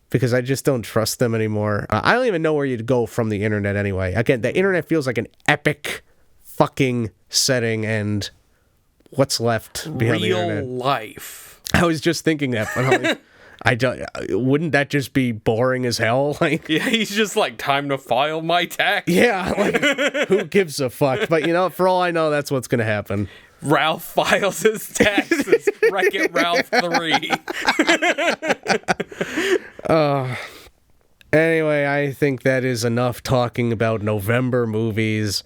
because I just don't trust them anymore. I don't even know where you'd go from the internet anyway. Again, the internet feels like an epic fucking setting, and what's left behind the internet? Real life. I was just thinking that, but I'm like, I don't. Wouldn't that just be boring as hell? Like, yeah, he's just like, time to file my tax. Yeah, like, who gives a fuck? But you know, for all I know, that's what's gonna happen. Ralph files his taxes. Wreck-It Ralph 3. Anyway, I think that is enough talking about November movies.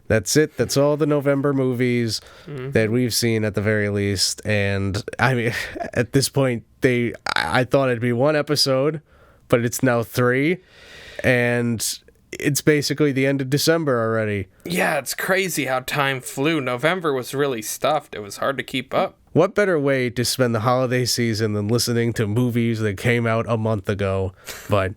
That's it. That's all the November movies that we've seen at the very least. And I mean, at this point, I thought it'd be one episode, but it's now 3. And it's basically the end of December already. Yeah, it's crazy how time flew. November was really stuffed. It was hard to keep up. What better way to spend the holiday season than listening to movies that came out a month ago? But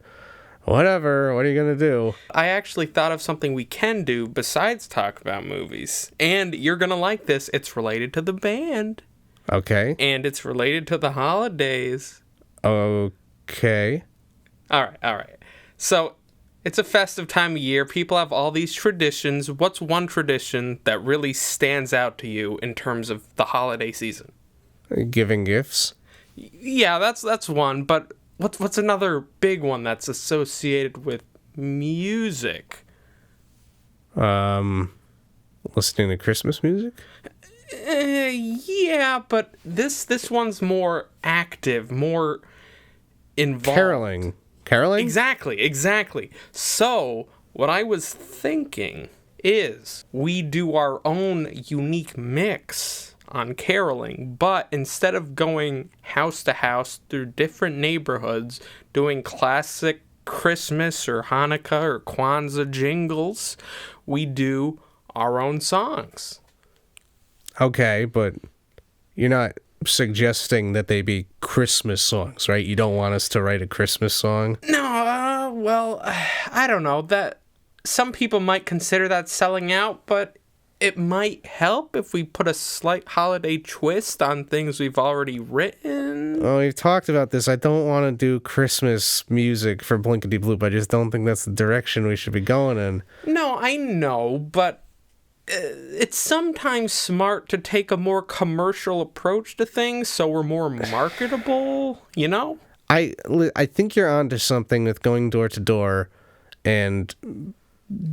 whatever, what are you going to do? I actually thought of something we can do besides talk about movies. And you're going to like this. It's related to the band. Okay. And it's related to the holidays. Okay. All right. So, it's a festive time of year. People have all these traditions. What's one tradition that really stands out to you in terms of the holiday season? Giving gifts? Yeah, that's one. But what's another big one that's associated with music? Listening to Christmas music? Yeah, but this one's more active, more involved. Caroling? Exactly. So, what I was thinking is we do our own unique mix on caroling, but instead of going house to house through different neighborhoods doing classic Christmas or Hanukkah or Kwanzaa jingles, we do our own songs. Okay, but you're not suggesting that they be Christmas songs, right? You don't want us to write a Christmas song? No, well, I don't know. That some people might consider that selling out, but it might help if we put a slight holiday twist on things we've already written. Oh, we've talked about this. I don't want to do Christmas music for Blinkity Bloop. I just don't think that's the direction we should be going in. No, I know, but it's sometimes smart to take a more commercial approach to things so we're more marketable, you know? I think you're onto something with going door to door and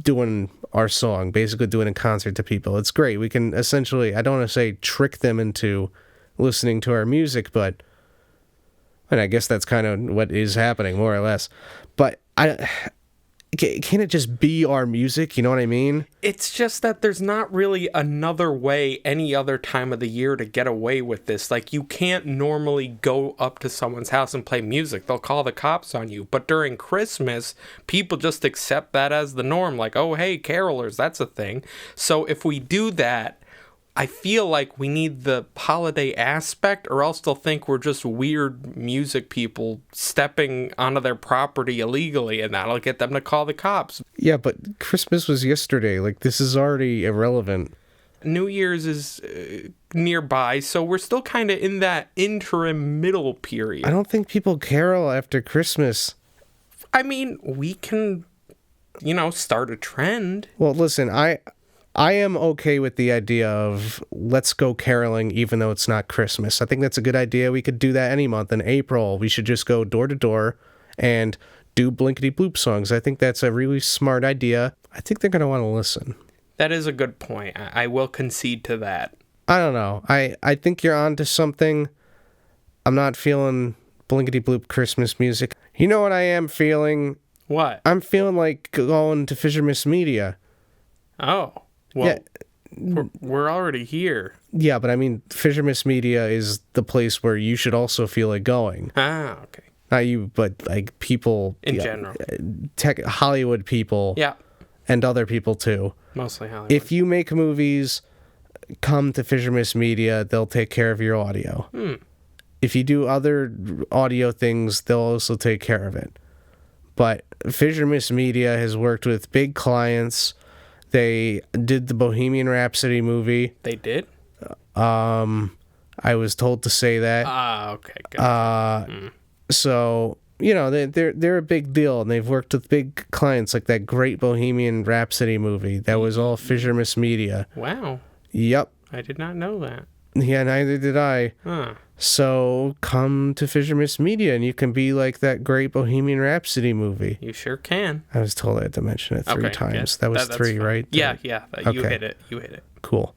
doing our song, basically doing a concert to people. It's great. We can essentially, I don't want to say trick them into listening to our music, but and I guess that's kind of what is happening, more or less. But can it just be our music? You know what I mean? It's just that there's not really another way any other time of the year to get away with this. Like, you can't normally go up to someone's house and play music. They'll call the cops on you. But during Christmas, people just accept that as the norm. Like, oh, hey, carolers, that's a thing. So if we do that, I feel like we need the holiday aspect, or else they'll think we're just weird music people stepping onto their property illegally, and that'll get them to call the cops. Yeah, but Christmas was yesterday. Like, this is already irrelevant. New Year's is nearby, so we're still kind of in that interim middle period. I don't think people carol after Christmas. I mean, we can, start a trend. Well, listen, I am okay with the idea of let's go caroling even though it's not Christmas. I think that's a good idea. We could do that any month. In April, we should just go door to door and do Blinkity Bloop songs. I think that's a really smart idea. I think they're going to want to listen. That is a good point. I will concede to that. I don't know. I think you're onto something. I'm not feeling Blinkity Bloop Christmas music. You know what I am feeling? What? I'm feeling like going to Fisherman's Media. Oh. Well, yeah. We're already here. Yeah, but I mean, Fisherman's Media is the place where you should also feel like going. Ah, okay. Not you, but like people in general, Hollywood people, yeah, and other people too. Mostly Hollywood. If you make movies, come to Fisherman's Media. They'll take care of your audio. If you do other audio things, they'll also take care of it. But Fisherman's Media has worked with big clients. They did the Bohemian Rhapsody movie. They did? I was told to say that. Okay. Gotcha. So, they're a big deal, and they've worked with big clients like that great Bohemian Rhapsody movie. That was all Fisherman's Media. Wow. Yep. I did not know that. Yeah, neither did I. Huh. So come to Fisherman's Media, and you can be like that great Bohemian Rhapsody movie. You sure can. I was told I had to mention it 3 times. That was 3, right? Yeah. You Okay. hit it. Cool.